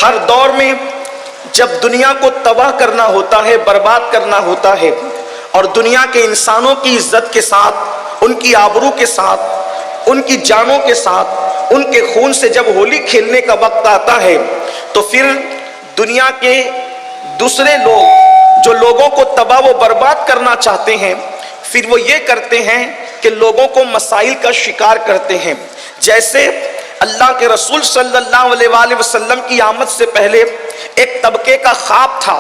ہر دور میں جب دنیا کو تباہ کرنا ہوتا ہے، برباد کرنا ہوتا ہے، اور دنیا کے انسانوں کی عزت کے ساتھ، ان کی آبرو کے ساتھ، ان کی جانوں کے ساتھ، ان کے خون سے جب ہولی کھیلنے کا وقت آتا ہے، تو پھر دنیا کے دوسرے لوگ جو لوگوں کو تباہ و برباد کرنا چاہتے ہیں، پھر وہ یہ کرتے ہیں کہ لوگوں کو مسائل کا شکار کرتے ہیں۔ جیسے اللہ کے رسول صلی اللہ علیہ وآلہ وسلم کی آمد سے پہلے ایک طبقے کا خواب تھا۔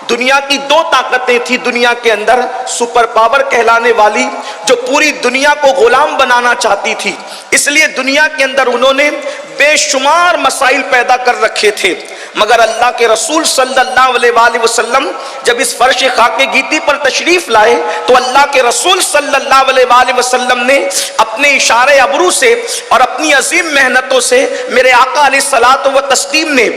دنیا کی دو طاقتیں تھی دنیا کے اندر، سپر پاور کہلانے والی، جو پوری دنیا کو غلام بنانا چاہتی تھی۔ اس لیے دنیا کے اندر انہوں نے بے شمار مسائل پیدا کر رکھے تھے، مگر اللہ کے رسول صلی اللہ علیہ وآلہ وسلم جب اس فرش خاک گیتی پر تشریف لائے تو اللہ کے رسول صلی اللہ علیہ وآلہ وسلم نے اپنے اشارے ابرو سے اور اپنی عظیم محنتوں سے میرے آقا علیہ الصلوۃ والتسلیم نے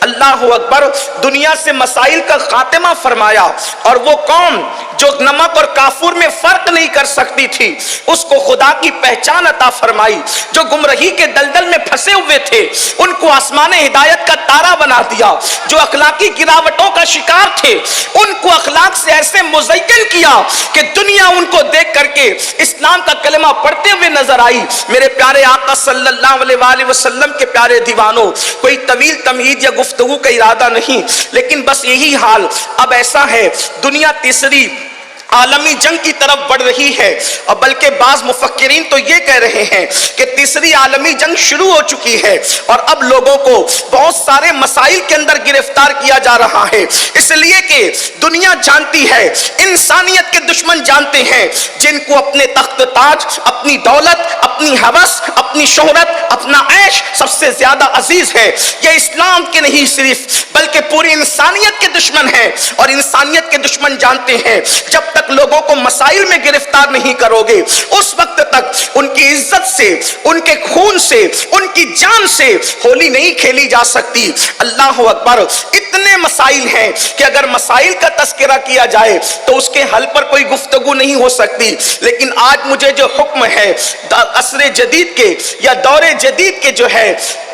اللہ اکبر دنیا سے مسائل کا خاتمہ فرمایا، اور وہ قوم جو نمک اور کافور میں فرق نہیں کر سکتی تھی اس کو خدا کی پہچان عطا فرمائی، جو گمراہی کے دلدل میں پھنسے ہوئے تھے ان کو آسمان ہدایت کا تارا بنا دیا، جو اخلاقی گراوٹوں کا شکار تھے ان کو اخلاق سے ایسے مزین کیا کہ دنیا ان کو دیکھ کر کے اسلام کا کلمہ پڑھتے ہوئے نظر آئی۔ میرے پیارے آقا صلی اللہ علیہ وآلہ وسلم کے پیارے دیوانوں، کوئی طویل تمہید یا گفتگو کا ارادہ نہیں، لیکن بس یہی حال اب ایسا ہے، دنیا تیسری عالمی جنگ کی طرف بڑھ رہی ہے، اور بلکہ بعض مفکرین تو یہ کہہ رہے ہیں کہ تیسری عالمی جنگ شروع ہو چکی ہے، اور اب لوگوں کو بہت سارے مسائل کے اندر گرفتار کیا جا رہا ہے، اس لیے کہ دنیا جانتی ہے، انسانیت کے دشمن جانتے ہیں، جن کو اپنے تخت تاج، اپنی دولت، اپنی ہوس، اپنی شہرت، اپنا عیش سب سے زیادہ عزیز ہے۔ یہ اسلام کے نہیں صرف بلکہ پوری انسانیت کے دشمن ہیں، اور انسانیت کے دشمن جانتے ہیں جب تک لوگوں کو مسائل میں گرفتار نہیں کرو گے اس وقت تک ان کی عزت سے، ان کے خون سے، ان کی جان سے ہولی نہیں کھیلی جا سکتی۔ اللہ اکبر، اتنے مسائل ہیں کہ اگر مسائل کا تذکرہ کیا جائے تو اس کے حل پر کوئی گفتگو نہیں ہو سکتی، لیکن آج مجھے جو حکم ہے عصر جدید کے یا دور جدید کے جو ہے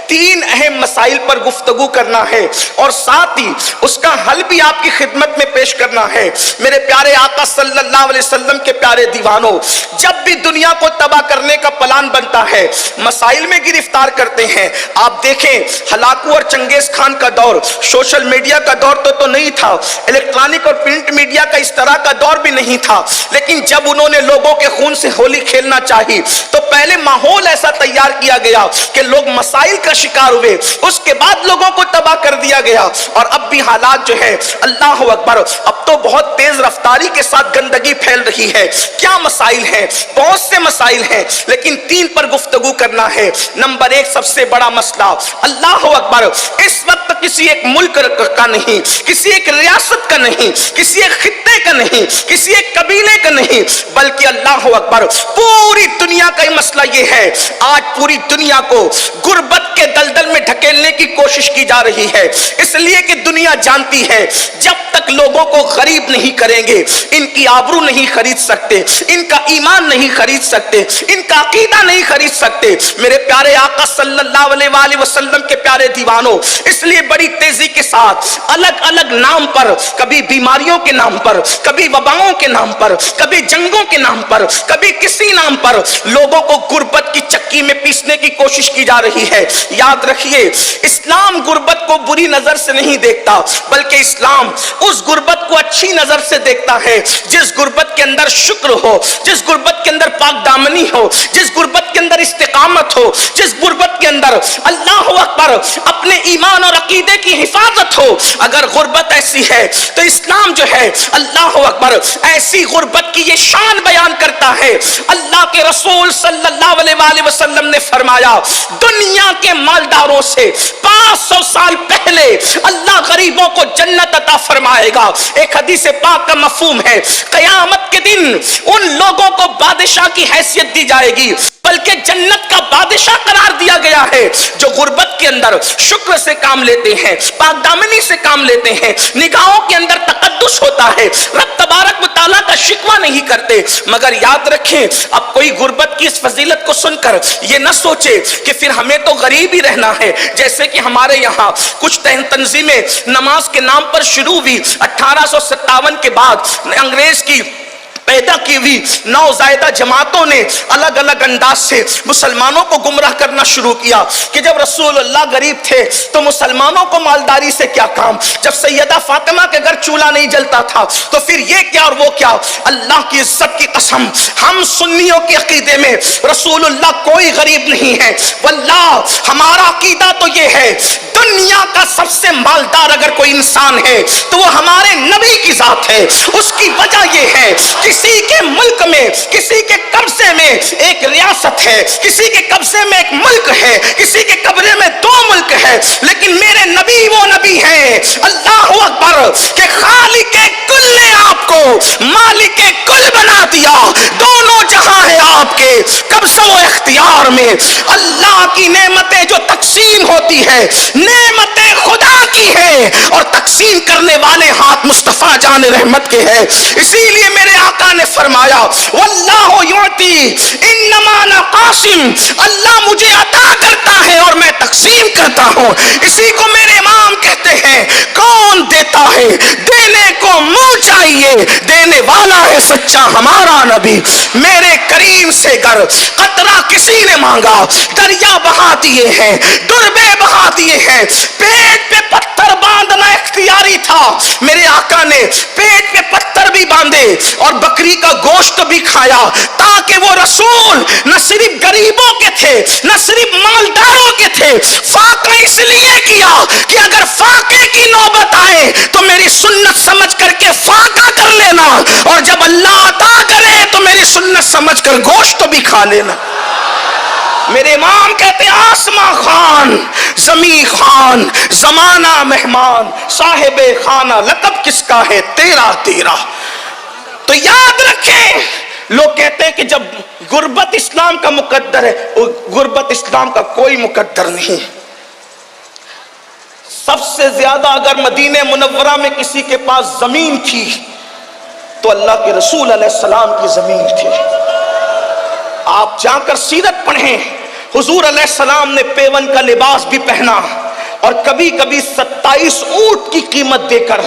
تین اہم مسائل پر گفتگو کرنا ہے، اور ساتھ ہی اس کا حل بھی آپ کی خدمت میں پیش کرنا ہے۔ میرے پیارے آقا صلی اللہ علیہ وسلم کے پیارے دیوانوں، جب بھی دنیا کو تباہ کرنے کا پلان بنتا ہے مسائل میں گرفتار کرتے ہیں۔ آپ دیکھیں ہلاکو اور چنگیز خان کا دور سوشل میڈیا کا دور تو نہیں تھا، الیکٹرانک اور پرنٹ میڈیا کا اس طرح کا دور بھی نہیں تھا، لیکن جب انہوں نے لوگوں کے خون سے ہولی کھیلنا چاہی تو پہلے ماحول ایسا تیار کیا گیا کہ لوگ مسائل کا شکار ہوئے، اس کے بعد لوگوں کو تباہ کر دیا گیا، اور اب بھی حالات جو ہے اللہ اکبر اب تو بہت تیز رفتاری کے ساتھ گندگی پھیل رہی ہے۔ کیا مسائل ہیں؟ بہت سے مسائل ہیں، لیکن تین پر گفتگو کرنا ہے۔ نمبر ایک، سب سے بڑا مسئلہ اللہ اکبر اس وقت کسی ایک ملک کا نہیں، کسی ایک ریاست کا نہیں، کسی ایک خطے کا نہیں، کسی ایک قبیلے کا نہیں، بلکہ اللہ اکبر پوری دنیا کا مسئلہ یہ ہے۔ آج پوری دنیا کو غربت کے دلدل میں ڈھکیلنے کی کوشش کی جا رہی ہے، اس لیے کہ دنیا جانتی ہے جب تک لوگوں کو غریب نہیں کریں گے ان کی آبرو نہیں خرید سکتے، ان کا ایمان نہیں خرید سکتے، ان کا عقیدہ نہیں خرید سکتے۔ میرے پیارے آقا صلی اللہ علیہ وآلہ وسلم کے پیارے دیوانوں، اس لیے بڑی تیزی کے ساتھ الگ الگ نام پر، کبھی بیماریوں کے نام پر، کبھی وباؤں کے نام پر، کبھی جنگوں کے نام پر، کبھی کسی نام پر لوگوں کو غربت کی چکی میں پیسنے کی کوشش کی جا رہی ہے۔ یاد رکھیے اسلام غربت کو بری نظر سے نہیں دیکھتا، بلکہ اسلام اس غربت کو اچھی نظر سے دیکھتا ہے جس غربت کے اندر شکر ہو، جس غربت کے اندر پاک دامنی ہو، جس غربت کے اندر استقامت ہو، جس غربت کے اندر اللہ اکبر اپنے ایمان اور عقیدے کی حفاظت ہو۔ اگر غربت ایسی ہے تو اسلام جو ہے اللہ اکبر ایسی غربت کی یہ شان بیان کرتا ہے۔ اللہ کے رسول صلی اللہ علیہ وآلہ وسلم نے فرمایا دنیا کے مالداروں سے 500 سال پہلے اللہ غریبوں کو جنت عطا فرمائے گا۔ ایک حدیث پاک کا مفہوم ہے قیامت کے دن ان لوگوں کو بادشاہ کی حیثیت دی جائے گی، بلکہ جنت کا کا بادشاہ قرار دیا گیا ہے، جو غربت کے اندر شکر سے کام لیتے ہیں، پاک دامنی سے کام لیتے ہیں، نگاہوں کے اندر تقدس ہوتا ہے، رب تبارک و تعالیٰ کا شکوہ نہیں کرتے۔ مگر یاد رکھیں، اب کوئی غربت کی اس فضیلت کو سن کر یہ نہ سوچے کہ پھر ہمیں تو غریب ہی رہنا ہے، جیسے کہ ہمارے یہاں کچھ تنظیمیں نماز کے نام پر شروع ہوئی 1857 کے بعد انگریز کی پیدا کی ہوئی نوزائیدہ جماعتوں نے الگ الگ انداز سے مسلمانوں کو گمراہ کرنا شروع کیا کہ جب رسول اللہ غریب تھے تو مسلمانوں کو مالداری سے کیا کام، جب سیدہ فاطمہ کے گھر چولہا نہیں جلتا تھا تو پھر یہ کیا اور وہ کیا۔ اللہ کی عزت کی قسم، ہم سنیوں کے عقیدے میں رسول اللہ کوئی غریب نہیں ہے، واللہ ہمارا عقیدہ تو یہ ہے دنیا کا سب سے مالدار اگر کوئی انسان ہے تو وہ ہمارے نبی کی ذات ہے۔ اس کی وجہ یہ ہے کسی کے ملک میں، کسی کے قبضے میں ایک ریاست ہے، کسی کے قبضے میں ایک ملک ہے، کسی کے قبضے میں دو ملک ہے، لیکن میرے نبی وہ نبی ہیں، اللہ اکبر، کہ خالق کل نے آپ کو مالک کل بنا دیا، دونوں جہاں ہیں آپ کے قبضہ و اختیار میں۔ اللہ کی نعمتیں جو تقسیم ہوتی ہے نعمتیں خدا کی ہے، اور تقسیم کرنے والے ہاتھ مصطفیٰ جان رحمت کے ہیں۔ اسی لیے میرے آقا نے فرمایا واللہ یعطی انما انا قاسم، اللہ مجھے عطا کرتا ہے اور میں تقسیم کرتا ہوں۔ اسی کو میرے امام کہتے ہیں کون دیتا ہے دینے کو منہ چاہیے، دینے والا ہے سچا ہمارا نبی۔ میرے کریم سے گر قطرہ کسی نے مانگا دریا بہا دیے ہیں، دربے بہا دیے ہیں۔ پیٹ پہ پتھر باندھنا اختیاری تھا، میرے آقا نے پیٹ پہ پتھر بھی باندھے اور بکری کا گوشت بھی کھایا، تاکہ وہ رسول نہ صرف غریبوں کے تھے نہ صرف مالداروں کے تھے۔ فاقہ اس لیے کیا کہ اگر فاقے کی نوبت آئے تو میری سنت سمجھ کر کے فاقہ کر لینا، اور جب اللہ عطا کرے تو میری سنت سمجھ کر گوشت بھی کھا لینا۔ میرے امام کہتے ہیں آسماں خان، زمین خان، زمانہ مہمان، صاحب خانہ لقب کس کا ہے تیرا تیرا۔ تو یاد رکھیں، لوگ کہتے ہیں کہ جب غربت اسلام کا مقدر ہے، غربت اسلام کا کوئی مقدر نہیں۔ سب سے زیادہ اگر مدینہ منورہ میں کسی کے پاس زمین تھی تو اللہ کے رسول علیہ السلام کی زمین تھی۔ آپ جا کر سیرت پڑھیں، حضور علیہ السلام نے پیون کا لباس بھی پہنا، اور کبھی کبھی 27 اونٹ کی قیمت دے کر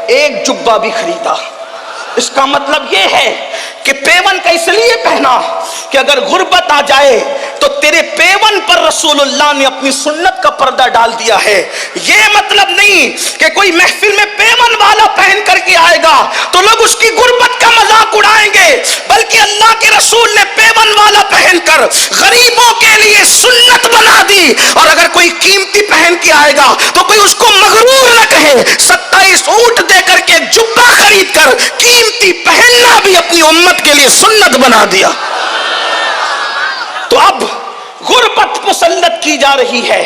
ایک جبہ بھی خریدا۔ اس کا مطلب یہ ہے کہ پیون کا اس لیے پہنا کہ اگر غربت آ جائے تو تیرے پیون پر رسول اللہ نے اپنی سنت کا پردہ ڈال دیا ہے۔ یہ مطلب نہیں کہ کوئی محفل میں پیون والا پہن کر کے آئے گا تو لوگ اس کی غربت کا مذاق اڑائیں گے، بلکہ اللہ کے رسول نے پیون والا پہن کر غریبوں کے لیے سنت بنا دی۔ اور اگر کوئی قیمتی پہن کے آئے گا تو کوئی اس کو مغرور نہ کہے، 27 اونٹ دے کر کے جبہ خرید کر قیمتی پہننا بھی اپنی امت کے لیے سنت بنا دیا۔ تو اب غربت مسلط کی جا رہی ہے،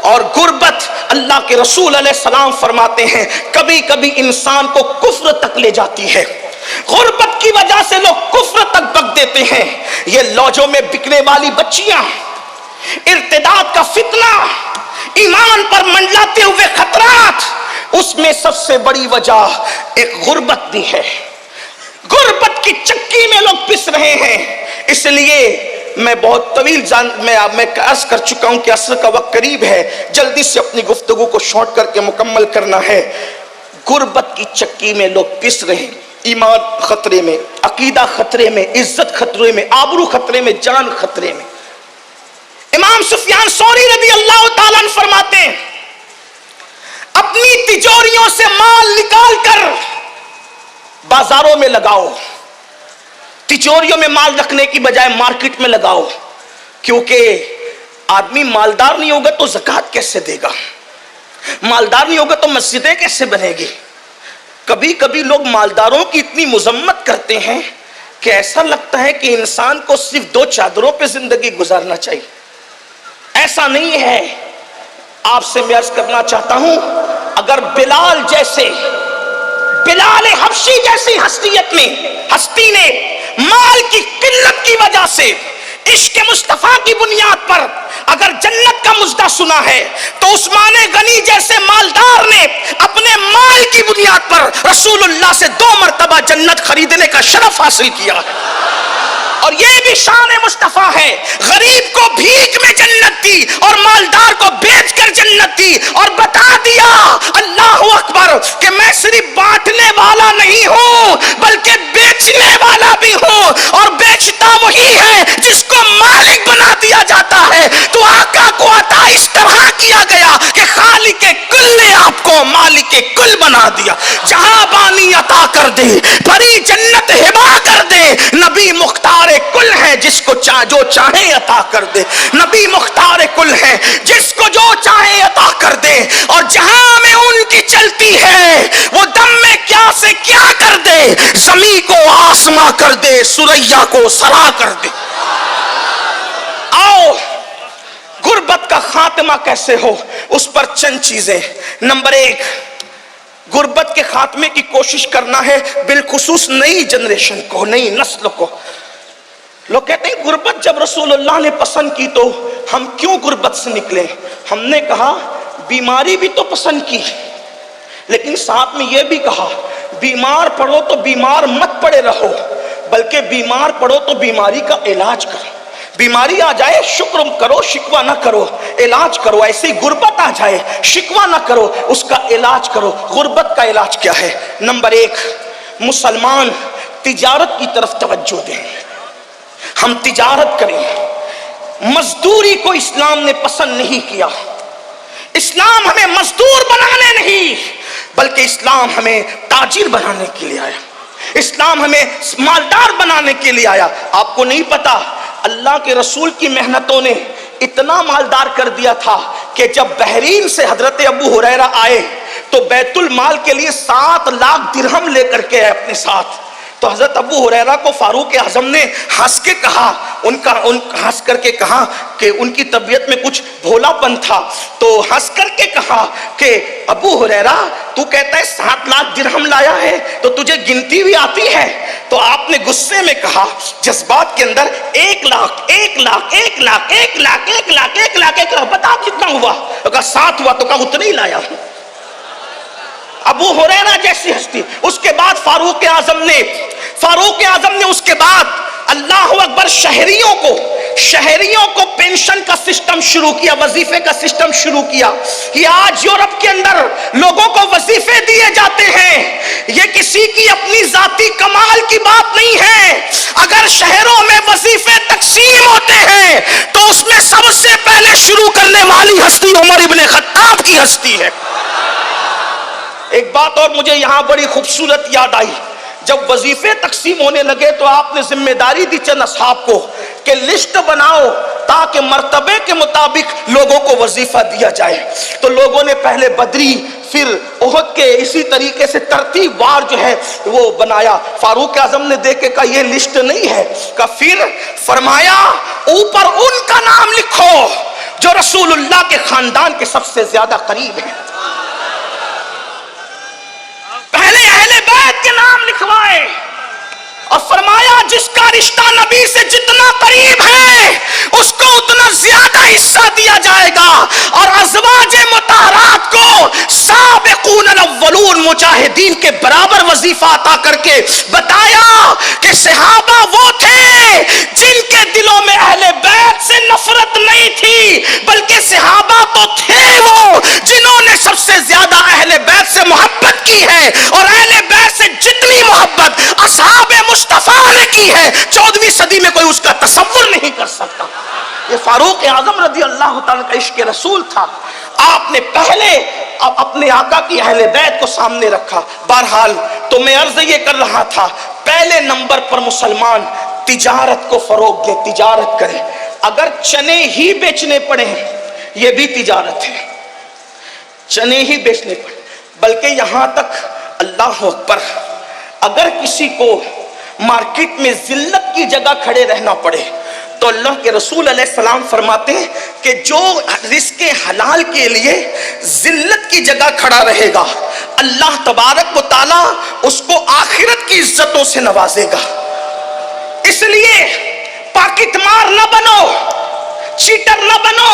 اور غربت اللہ کے رسول علیہ السلام فرماتے ہیں کبھی کبھی انسان کو کفر تک لے جاتی ہے۔ غربت کی وجہ سے لوگ کفر تک بک دیتے ہیں۔ یہ لوجوں میں بکنے والی بچیاں، ارتداد کا فتنہ، ایمان پر منڈلاتے ہوئے خطرات، اس میں سب سے بڑی وجہ ایک غربت بھی ہے۔ غربت کی چکی میں لوگ پس رہے ہیں۔ اس لیے میں بہت طویل میں عرض کر چکا ہوں کہ عصر کا وقت قریب ہے، جلدی سے اپنی گفتگو کو شارٹ کر کے مکمل کرنا ہے۔ غربت کی چکی میں لوگ پس رہے ہیں، ایمان خطرے میں، عقیدہ خطرے میں، عزت خطرے میں، آبرو خطرے میں، جان خطرے میں۔ امام سفیان ثوری رضی اللہ تعالیٰ عنہ فرماتے ہیں اپنی تجوریوں سے مال نکال کر بازاروں میں لگاؤ، تجوریوں میں مال رکھنے کی بجائے مارکیٹ میں لگاؤ، کیونکہ آدمی مالدار نہیں ہوگا تو زکوٰۃ کیسے دے گا، مالدار نہیں ہوگا تو مسجدیں کیسے بنے گی۔ کبھی کبھی لوگ مالداروں کی اتنی مذمت کرتے ہیں کہ ایسا لگتا ہے کہ انسان کو صرف 2 چادروں پہ زندگی گزارنا چاہیے۔ ایسا نہیں ہے۔ آپ سے میں عرض کرنا چاہتا ہوں، اگر بلال حبشی جیسی ہستی نے مال کی قلت کی وجہ سے عشق مصطفیٰ کی بنیاد واقعہ سنا ہے تو عثمان غنی جیسے مالدار نے اپنے مال کی بنیاد پر رسول اللہ سے 2 مرتبہ جنت خریدنے کا شرف حاصل کیا ہے. اور یہ بھی شان مصطفیٰ ہے، غریب کو بھیک میں جنت دی اور مالدار کو بیچ کر جنت دی، اور بتا دیا اللہ اکبر کہ میں صرف بانٹنے والا نہیں ہوں بلکہ بیچنے والا بھی ہوں، اور بیچتا وہی ہے جس کو مالک بنا دیا جاتا ہے. تو آقا کو عطا اس طرح کیا گیا کہ خالق کل نے آپ کو مالک کل بنا دیا. جہاں بانی عطا کر دے، بھری جنت ہبا کر دے. نبی مختار کل ہے جس کو جو چاہے عطا کر دے. نبی مختار کل ہے جس کو جو چاہے عطا کر دے. اور جہاں میں ان کی چلتی ہے وہ دم میں کیا سے کیا کر دے، زمین کو آسماں کر دے، سریا کو سرا کر دے. آؤ غربت کا خاتمہ کیسے ہو اس پر چند چیزیں. نمبر 1، غربت کے خاتمے کی کوشش کرنا ہے، بالخصوص نئی جنریشن کو، نئی نسل کو. لوگ کہتے ہیں غربت جب رسول اللہ نے پسند کی تو ہم کیوں غربت سے نکلے؟ ہم نے کہا بیماری بھی تو پسند کی، لیکن ساتھ میں یہ بھی کہا بیمار پڑو تو بیمار مت پڑے رہو، بلکہ بیمار پڑو تو بیماری کا علاج کرو. بیماری آ جائے شکر کرو، شکوہ نہ کرو، علاج کرو. ایسے ہی غربت آ جائے شکوہ نہ کرو، اس کا علاج کرو. غربت کا علاج کیا ہے؟ نمبر 1، مسلمان تجارت کی طرف توجہ دیں. ہم تجارت کریں. مزدوری کو اسلام نے پسند نہیں کیا. اسلام ہمیں مزدور بنانے نہیں بلکہ اسلام ہمیں تاجر بنانے کے لیے آیا. اسلام ہمیں مالدار بنانے کے لیے آیا. آپ کو نہیں پتا اللہ کے رسول کی محنتوں نے اتنا مالدار کر دیا تھا کہ جب بحرین سے حضرت ابو ہریرہ آئے تو بیت المال کے لیے 7 لاکھ درہم لے کر کے آئے اپنے ساتھ. تو حضرت ابو ہریرہ کو فاروق اعظم نے ہنس کے کہا، ہنس کر کے کہا کہ ان کی طبیعت میں کچھ بھولا پن تھا، تو ہنس کر کے کہا کہ ابو ہریرہ تو کہتا ہے 7 لاکھ درہم لایا ہے تو تجھے گنتی بھی آتی ہے؟ تو آپ نے غصے میں کہا جذبات کے اندر 1 لاکھ 1 لاکھ 1 لاکھ 1 لاکھ 1 لاکھ 1 لاکھ 1 لاکھ بتا کتنا ہوا؟ تو کہا 7 ہوا. تو کہا اتنا ہی لایا ہوں. ابو ہریرہ جیسی ہستی. اس کے بعد فاروق اعظم نے اس کے بعد اللہ اکبر شہریوں کو پینشن کا سسٹم شروع کیا، وظیفے کا سسٹم شروع کیا. یہ آج یورپ کے اندر لوگوں کو وظیفے دیے جاتے ہیں. یہ کسی کی اپنی ذاتی کمال کی بات نہیں ہے. اگر شہروں میں وظیفے تقسیم ہوتے ہیں تو اس میں سب سے پہلے شروع کرنے والی ہستی عمر ابن خطاب کی ہستی ہے. ایک بات اور مجھے یہاں بڑی خوبصورت یاد آئی. جب وظیفے تقسیم ہونے لگے تو آپ نے ذمہ داری دی چند اصحاب کو کہ لسٹ بناؤ تاکہ مرتبے کے مطابق لوگوں کو وظیفہ دیا جائے. تو لوگوں نے پہلے بدری پھر احد کے اسی طریقے سے ترتیب وار جو ہے وہ بنایا. فاروق اعظم نے دیکھ کے کہا یہ لسٹ نہیں ہے. کہا پھر فرمایا اوپر ان کا نام لکھو جو رسول اللہ کے خاندان کے سب سے زیادہ قریب ہیں. پہلے اہل بیت کے نام لکھوائے اور فرمایا جس کا رشتہ نبی سے جتنا قریب ہے اس کو اتنا زیادہ حصہ دیا جائے گا. اور ازواج مطہرات کو سابقون الاولون مجاہدین کے برابر وظیفہ عطا کر کے بتایا کہ صحابہ وہ تھے جن کے دلوں میں اہل بیت سے نفرت نہیں تھی بلکہ صحابہ تو تھے وہ جنہوں نے سب سے زیادہ اہل بیت سے محبت کی ہے. اور اہل بیت سے جتنی محبت اصحاب مصطفیٰ نے کی ہے 14ویں صدی میں کوئی اس کا تصور نہیں کر سکتا. یہ فاروق اعظم رضی اللہ تعالیٰ کا عشق رسول تھا. آپ نے پہلے اپنے آقا کی اہل بیت کو سامنے رکھا. بہرحال تو میں عرض یہ کر رہا تھا پہلے نمبر پر مسلمان تجارت کو فروغ دے، تجارت کرے. اگر چنے ہی بیچنے پڑے یہ بھی تجارت ہے. چنے ہی بیچنے پڑے. بلکہ یہاں تک اللہ اکبر اگر کسی کو مارکیٹ میں ذلت کی جگہ کھڑے رہنا پڑے تو اللہ کے رسول علیہ السلام فرماتے ہیں کہ جو رزق حلال کے لیے ذلت کی جگہ کھڑا رہے گا اللہ تبارک و تعالی اس کو آخرت کی عزتوں سے نوازے گا. اس لیے پاکٹ مار نہ بنو، چیٹر نہ بنو.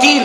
3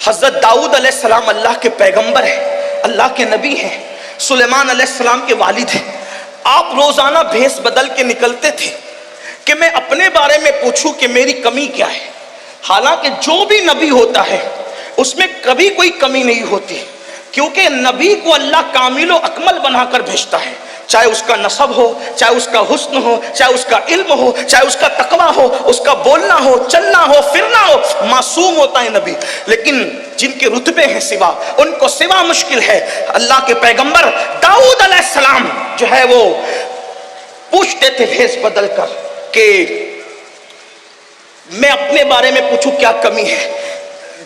حضرت داؤد علیہ السلام اللہ کے پیغمبر ہیں، اللہ کے نبی ہیں، سلیمان علیہ السلام کے والد ہیں۔ آپ روزانہ بھیس بدل کے نکلتے تھے کہ میں اپنے بارے میں پوچھوں کہ میری کمی کیا ہے۔ حالانکہ جو بھی نبی ہوتا ہے اس میں کبھی کوئی کمی نہیں ہوتی، کیونکہ نبی کو اللہ کامل و اکمل بنا کر بھیجتا ہے، چاہے اس کا نسب ہو، چاہے اس کا حسن ہو، چاہے اس کا علم ہو، چاہے اس کا تقوی ہو، اس کا بولنا ہو، چلنا ہو، پھرنا ہو، معصوم ہوتا ہے نبی۔ لیکن جن کے رتبے ہیں سوا، ان کو سوا مشکل ہے۔ اللہ کے پیغمبر داؤد علیہ السلام جو ہے وہ پوچھتے تھے بھیس بدل کر کہ میں اپنے بارے میں پوچھوں کیا کمی ہے۔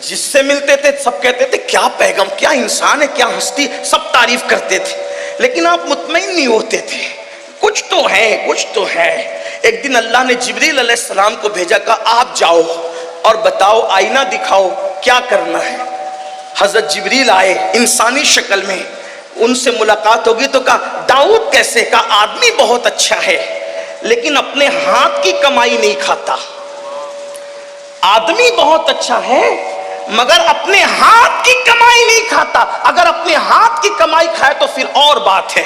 جس سے ملتے تھے سب کہتے تھے کیا پیغام، کیا انسان ہے، کیا ہستی، سب تعریف کرتے تھے، لیکن آپ مطمئن نہیں ہوتے تھے، کچھ تو ہے، کچھ تو ہے۔ ایک دن اللہ نے جبریل علیہ السلام کو بھیجا، کہا آپ جاؤ اور بتاؤ، آئینہ دکھاؤ کیا کرنا ہے۔ حضرت جبریل آئے انسانی شکل میں، ان سے ملاقات ہوگی تو کہا داؤد کیسے؟ کہا آدمی بہت اچھا ہے لیکن اپنے ہاتھ کی کمائی نہیں کھاتا۔ آدمی بہت اچھا ہے مگر اپنے ہاتھ کی کمائی نہیں کھاتا۔ اگر اپنے ہاتھ کی کمائی کھائے تو پھر اور بات ہے۔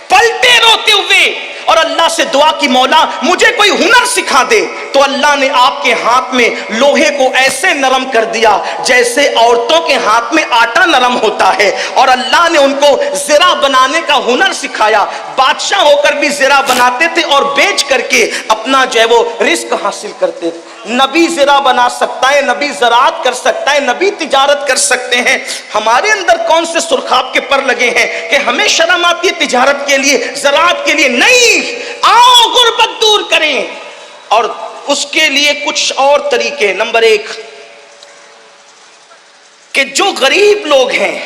پلٹے روتے ہوئے اور اللہ سے دعا کی، مولا مجھے کوئی ہنر سکھا دے، تو اللہ نے آپ کے ہاتھ میں لوہے کو ایسے نرم کر دیا جیسے عورتوں کے ہاتھ میں آٹا نرم ہوتا ہے، اور اللہ نے ان کو زرہ بنانے کا ہنر سکھایا۔ بادشاہ ہو کر بھی زرہ بناتے تھے اور بیچ کر کے اپنا جو ہے وہ رزق حاصل کرتے تھے۔ نبی زرہ بنا سکتا ہے، نبی زراعت کر سکتا ہے، نبی تجارت کر سکتے ہیں۔ ہمارے اندر کون سے سرخاب کے پر لگے ہیں کہ ہمیں شرم آتی ہے تجارت کے لیے، زراعت کے لیے؟ نہیں، آؤ غربت دور کریں، اور اس کے لیے کچھ اور طریقے۔ نمبر ایک کہ جو غریب لوگ ہیں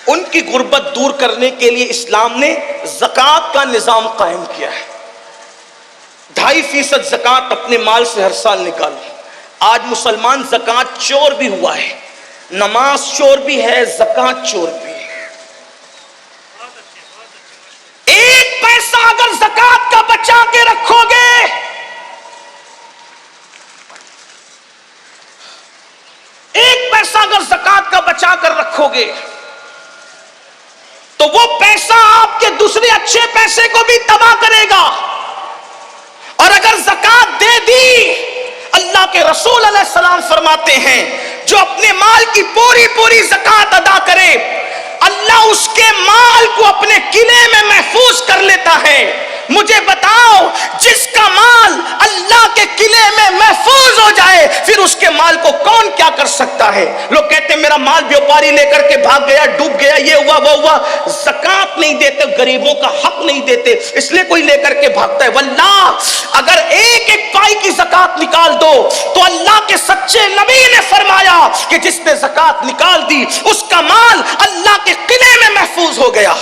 ان کی غربت دور کرنے کے لیے اسلام نے زکوٰۃ کا نظام قائم کیا ہے۔ 2.5% زکوٰۃ اپنے مال سے ہر سال نکالو۔ آج مسلمان زکوٰۃ چور بھی ہوا ہے، نماز چور بھی ہے، زکوٰۃ چور بھی ہے۔ ایک پیسہ اگر زکوٰۃ کا بچا کے رکھو گے، ایک پیسہ اگر زکوٰۃ کا بچا کر رکھو گے تو وہ پیسہ آپ کے دوسرے اچھے پیسے کو بھی تباہ کرے گا۔ اور اگر زکوٰۃ دے دی، اللہ کے رسول علیہ السلام فرماتے ہیں جو اپنے مال کی پوری پوری زکوٰۃ ادا کرے، اللہ اس کے مال کو اپنے قلعے میں محفوظ کر لیتا ہے۔ مجھے بتاؤ، جس کا مال اللہ کے قلعے میں محفوظ ہو جائے پھر اس کے مال کو کون کیا کر سکتا ہے؟ لوگ کہتے ہیں میرا مال بیوپاری لے کر کے بھاگ گیا، ڈوب گیا، یہ ہوا وہ ہوا۔ زکوٰۃ نہیں دیتے، غریبوں کا حق نہیں دیتے، اس لیے کوئی لے کر کے بھاگتا ہے۔ واللہ اگر ایک ایک پائی کی زکوٰۃ نکال دو تو اللہ کے سچے نبی نے فرمایا کہ جس نے زکوٰۃ نکال دی اس کا مال اللہ کے قلعے میں محفوظ ہو گیا۔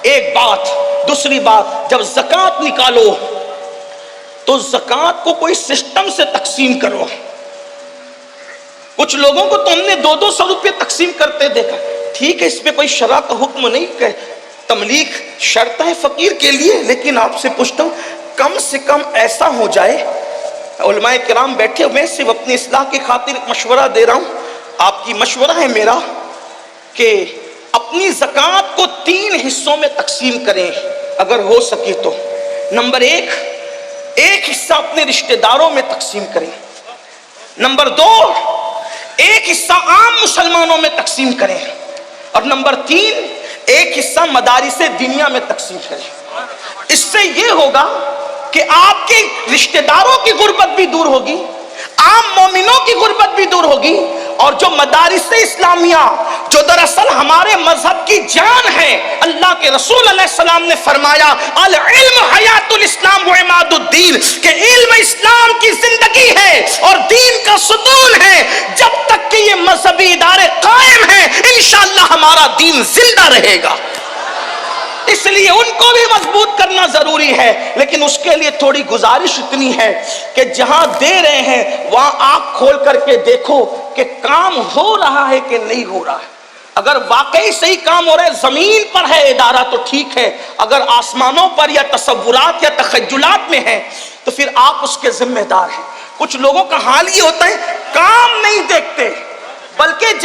ایک بات۔ دوسری بات، جب زکوٰۃ نکالو تو زکوٰۃ کو کوئی سسٹم سے تقسیم کرو۔ کچھ لوگوں کو تو ہم نے 200 روپے تقسیم کرتے دیکھا، ٹھیک ہے اس پہ کوئی شرع کا حکم نہیں کہ تملیغ شرط ہے فقیر کے لیے، لیکن آپ سے پوچھتا ہوں کم سے کم ایسا ہو جائے۔ علماء کرام بیٹھے ہوئے، صرف اپنی اصلاح کی خاطر مشورہ دے رہا ہوں، آپ کی مشورہ ہے میرا کہ اپنی زکوٰۃ کو 3 حصوں میں تقسیم کریں اگر ہو سکے تو۔ نمبر ایک حصہ اپنے رشتہ داروں میں تقسیم کریں۔ نمبر 2، ایک حصہ عام مسلمانوں میں تقسیم کریں۔ اور نمبر 3، ایک حصہ مدارس دینیا میں تقسیم کریں۔ اس سے یہ ہوگا کہ آپ کے رشتہ داروں کی غربت بھی دور ہوگی، عام مومنوں کی غربت بھی دور ہوگی، اور جو مدارس اسلامیہ جو دراصل ہمارے مذہب کی جان ہے، اللہ کے رسول علیہ السلام نے فرمایا العلم حیات الاسلام و عماد الدین، کہ علم اسلام کی زندگی ہے اور دین کا ستون ہے۔ جب تک کہ یہ مذہبی ادارے قائم ہیں انشاءاللہ ہمارا دین زندہ رہے گا۔ اس لیے ان کو بھی مضبوط کرنا ضروری ہے، لیکن اس کے لیے تھوڑی گزارش اتنی ہے کہ جہاں دے رہے ہیں وہاں آنکھ کھول کر کے دیکھو کہ کام ہو رہا ہے کہ نہیں ہو رہا ہے۔ اگر واقعی صحیح کام ہو رہا ہے، زمین پر ہے ادارہ تو ٹھیک ہے، اگر آسمانوں پر یا تصورات یا تخیلات میں ہے تو پھر آپ اس کے ذمہ دار ہیں۔ کچھ لوگوں کا حال یہ ہوتا ہے کام نہیں دیکھتے بلکہ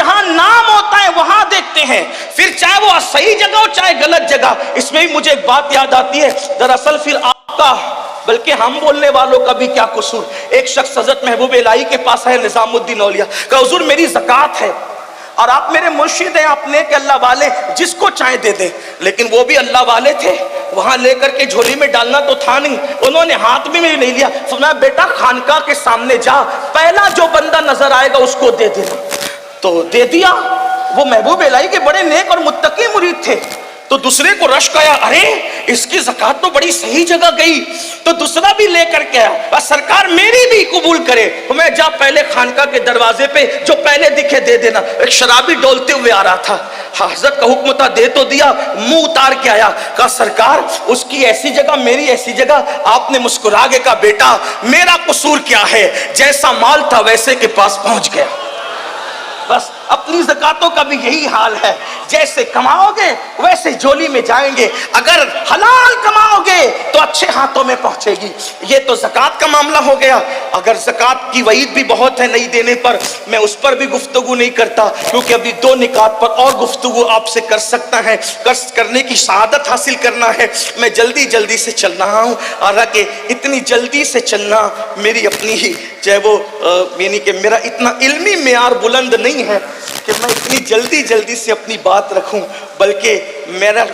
آتے ہیں، پھر چاہے وہ صحیح جگہ ہو چاہے غلط جگہ. اس میں بھی مجھے ایک بات یاد آتی ہے، دراصل پھر آپ کا بلکہ ہم بولنے والوں کا بھی کیا قصور. ایک شخص حضرت محبوب الہی کے پاس ہے، نظام الدین اولیاء، کہ حضور میری زکوٰۃ ہے اور آپ میرے مرشد ہیں، آپ نیک اللہ والے، جس کو چاہے دے دیں. لیکن وہ بھی اللہ والے تھے، وہاں لے کر کے جھولی میں ڈالنا تو تھا نہیں، انہوں نے ہاتھ بھی میں نہیں لیا. فرمایا بیٹا خانقاہ کے سامنے جا، پہلا جو بندہ نظر آئے گا اس کو دے دینا. تو دے دیا. وہ محبوب الہی کے بڑے نیک اور متقی مرید تھے. تو دوسرے کو رشک آیا، ارے اس کی زکوٰۃ تو بڑی صحیح جگہ گئی. تو دوسرا بھی لے کر کے آیا، بس سرکار میری بھی قبول کرے. میں جا پہلے خانقاہ کے دروازے پہ جو پہلے دکھے دے دینا. ایک شرابی ڈولتے ہوئے آ رہا تھا، حضرت کا حکم تھا دے تو دیا، منہ اتار کے آیا. کہا سرکار اس کی ایسی جگہ میری ایسی جگہ. آپ نے مسکرا کے کہا بیٹا میرا قصور کیا ہے، جیسا مال تھا ویسے کے پاس پہنچ گیا. بس اپنی زکاتوں کا بھی یہی حال ہے، جیسے کماؤ گے ویسے جولی میں جائیں گے. اگر حلال کماؤ گے تو اچھے ہاتھوں میں پہنچے گی. یہ تو زکات کا معاملہ ہو گیا. اگر زکات کی وعید بھی بہت ہے نہیں دینے پر، میں اس پر بھی گفتگو نہیں کرتا، کیونکہ ابھی دو نکات پر اور گفتگو آپ سے کر سکتا ہے، کرنے کی شہادت حاصل کرنا ہے. میں جلدی سے چل رہا ہوں، حالانکہ اتنی جلدی سے چلنا میری اپنی ہی چاہے وہ یعنی کہ میرا اتنا علمی معیار بلند نہیں ہے کہ میں اتنی جلدی سے اپنی بات رکھوں. بلکہ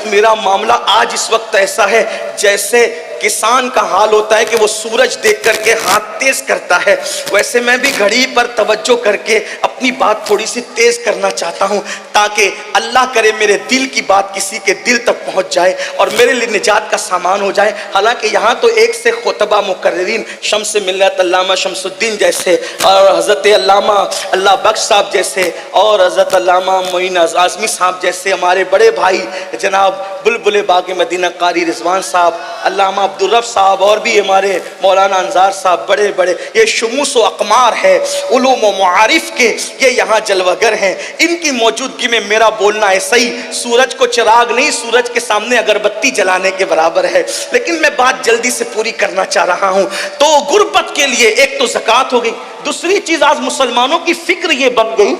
میرا معاملہ آج اس وقت ایسا ہے جیسے کسان کا حال ہوتا ہے کہ وہ سورج دیکھ کر کے ہاتھ تیز کرتا ہے، ویسے میں بھی گھڑی پر توجہ کر کے اپنی بات تھوڑی سی تیز کرنا چاہتا ہوں، تاکہ اللہ کرے میرے دل کی بات کسی کے دل تک پہنچ جائے اور میرے لیے نجات کا سامان ہو جائے. حالانکہ یہاں تو ایک سے خطبہ مقررین شمس ملت علامہ شمس الدین جیسے اور حضرت علامہ اللہ بخش صاحب جیسے اور حضرت علامہ معین اعظمی صاحب جیسے ہمارے بڑے بھائی جناب بلبل باغ مدینہ قاری رضوان صاحب، علامہ عبدالرب صاحب اور بھی ہمارے مولانا انصار صاحب، بڑے بڑے یہ شموس و اقمار ہے علوم و معارف کے، یہ یہاں جلوگر ہیں. ان کی موجودگی میں میرا بولنا ایسا ہی سورج کو چراغ نہیں، سورج کے سامنے اگربتی جلانے کے برابر ہے. لیکن میں بات جلدی سے پوری کرنا چاہ رہا ہوں. تو غربت کے لیے ایک تو زکوٰۃ ہو گئی. دوسری چیز آج مسلمانوں کی فکر یہ بن گئی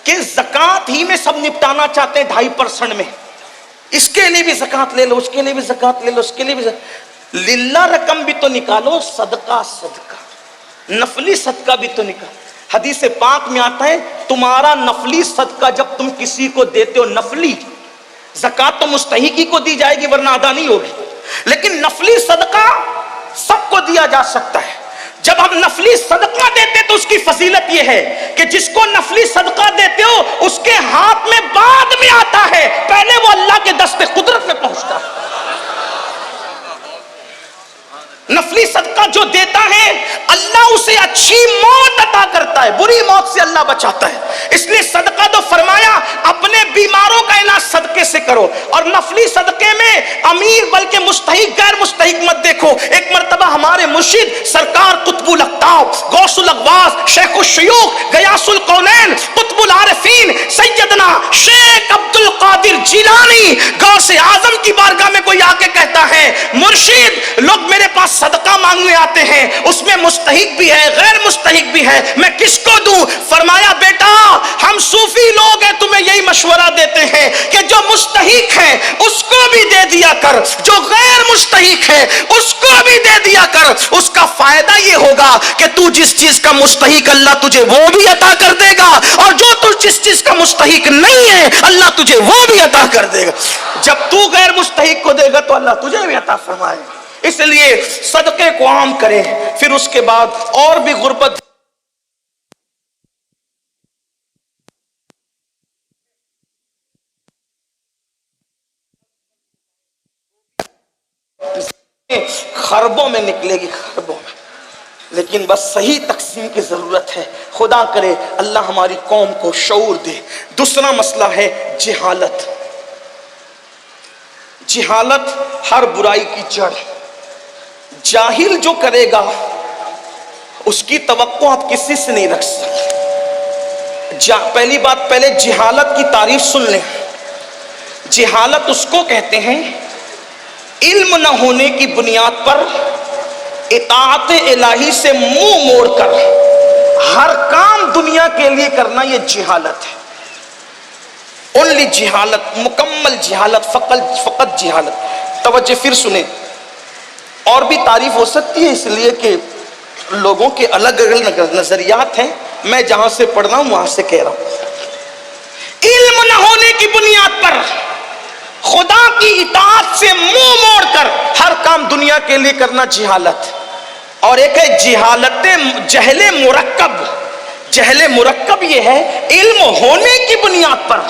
کہ زکوٰۃ ہی میں سب نپٹانا چاہتے ہیں 2.5% میں. اس کے لیے بھی زکوٰۃ لے لو، اس کے لیے بھی زکوٰۃ لے لو، اس کے لیے بھی للہ رقم بھی تو نکالو، صدقہ نفلی صدقہ بھی تو نکالو. حدیث پاک میں آتا ہے تمہارا نفلی صدقہ جب تم کسی کو دیتے ہو، نفلی زکوٰۃ تو مستحقی کو دی جائے گی ورنہ ادا نہیں ہوگی، لیکن نفلی صدقہ سب کو دیا جا سکتا ہے. جب ہم نفلی صدقہ دیتے تو اس کی فضیلت یہ ہے کہ جس کو نفلی صدقہ دیتے ہو اس کے ہاتھ میں بعد میں آتا ہے، پہلے وہ اللہ کے دست قدرت میں پہنچتا ہے. نفلی صدقہ جو دیتا ہے اللہ اسے اچھی موت عطا کرتا ہے، بری موت سے اللہ بچاتا ہے. اس لیے صدقہ تو فرمایا اپنے بیماروں کا علاج صدقے سے کرو. اور نفلی صدقے میں امیر بلکہ مستحق غیر مستحق مت دیکھو. ایک مرتبہ ہمارے مرشد سرکار قطب الاقطاب غوث الاغواث شیخ الشیوخ غیاث القونین قطب العارفین سیدنا شیخ عبد القادر جیلانی غوث اعظم کی بارگاہ میں کوئی آ کے کہتا ہے مرشد لوگ میرے پاس صدقہ مانگنے آتے ہیں، اس میں مستحق بھی ہے غیر مستحق بھی ہے، میں کس کو دوں؟ فرمایا بیٹا ہم صوفی لوگ ہیں تمہیں یہی مشورہ دیتے ہیں کہ جو مستحق ہے اس کو بھی دے دیا کر، جو غیر مستحق ہے اس کو بھی دے دیا کر. اس کا فائدہ یہ ہوگا کہ تو جس چیز کا مستحق اللہ تجھے وہ بھی عطا کر دے گا، اور جو تو جس چیز کا مستحق نہیں ہے اللہ تجھے وہ بھی عطا کر دے گا. جب تو غیر مستحق کو دے گا تو اللہ تجھے بھی عطا فرمائے گا. اس لیے صدقے کو عام کریں. پھر اس کے بعد اور بھی غربت خربوں میں نکلے گی، خربوں میں، لیکن بس صحیح تقسیم کی ضرورت ہے. خدا کرے اللہ ہماری قوم کو شعور دے. دوسرا مسئلہ ہے جہالت. جہالت ہر برائی کی جڑ. جاہل جو کرے گا اس کی توقع آپ کسی سے نہیں رکھ سکتے. پہلی بات، پہلے جہالت کی تعریف سن لیں. جہالت اس کو کہتے ہیں علم نہ ہونے کی بنیاد پر اطاعت الہی سے منہ موڑ کر ہر کام دنیا کے لیے کرنا، یہ جہالت ہے. اونلی جہالت، مکمل جہالت، فقط جہالت۔ توجہ پھر سنیں، اور بھی تعریف ہو سکتی ہے اس لیے کہ لوگوں کے الگ الگ نظریات ہیں، میں جہاں سے پڑھ رہا ہوں وہاں سے کہہ رہا ہوں۔ علم نہ ہونے کی بنیاد پر خدا کی اطاعت سے منہ موڑ کر ہر کام دنیا کے لیے کرنا جہالت، اور ایک ہے جہالت جہل مرکب۔ جہل مرکب یہ ہے علم ہونے کی بنیاد پر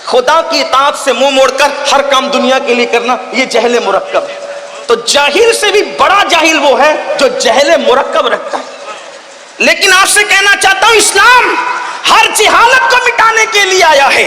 خدا کی اطاعت سے منہ موڑ کر ہر کام دنیا کے لیے کرنا، یہ جہل مرکب ہے۔ تو جاہل سے بھی بڑا جاہل وہ ہے جو جہل مرکب رکھتا ہے۔ لیکن آپ سے کہنا چاہتا ہوں اسلام ہر جہالت کو مٹانے کے لیے آیا ہے،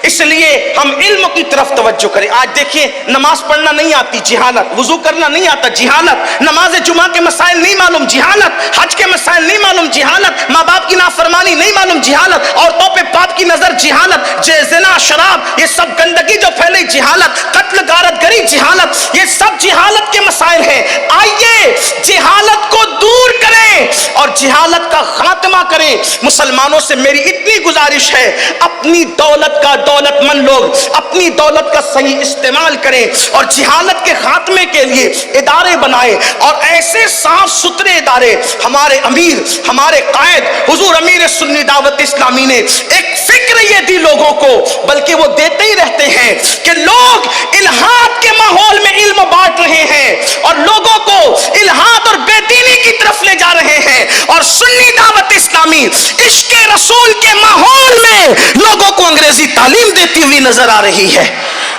اس لیے ہم علم کی طرف توجہ کریں۔ آج دیکھیں نماز پڑھنا نہیں آتی، جہالت، وضو کرنا نہیں آتا، جہالت، نماز جمعہ کے مسائل نہیں معلوم، جہالت، حج کے مسائل نہیں معلوم، جہالت، ماں باپ کی نافرمانی نہیں معلوم، جہالت، عورتوں پہ باپ کی نظر، جہالت، زنا، شراب، یہ سب گندگی جو پھیلی، جہالت، قتل غارت گری، جہالت، یہ سب جہالت کے مسائل ہیں۔ آئیے جہالت کو دور کریں اور جہالت کا خاتمہ کریں۔ مسلمانوں سے میری اتنی گزارش ہے، اپنی دولت کا، دولت مند لوگ اپنی دولت کا صحیح استعمال کریں اور جہالت کے خاتمے کے لیے ادارے بنائیں، اور ایسے صاف ستھرے ادارے۔ ہمارے امیر، ہمارے قائد حضور امیر سنی دعوت اسلامی نے ایک فکر یہ دی لوگوں کو، بلکہ وہ دیتے ہی رہتے ہیں کہ لوگ الحاد کے ماحول میں علم بانٹ رہے ہیں اور لوگوں کو الحاد اور بے دینی کی طرف لے جا رہے ہیں، اور سنی دعوت اسلامی عشق رسول کے ماحول میں لوگوں کو انگریزی تعلیم دیتی ہوئی نظر آ رہی ہے۔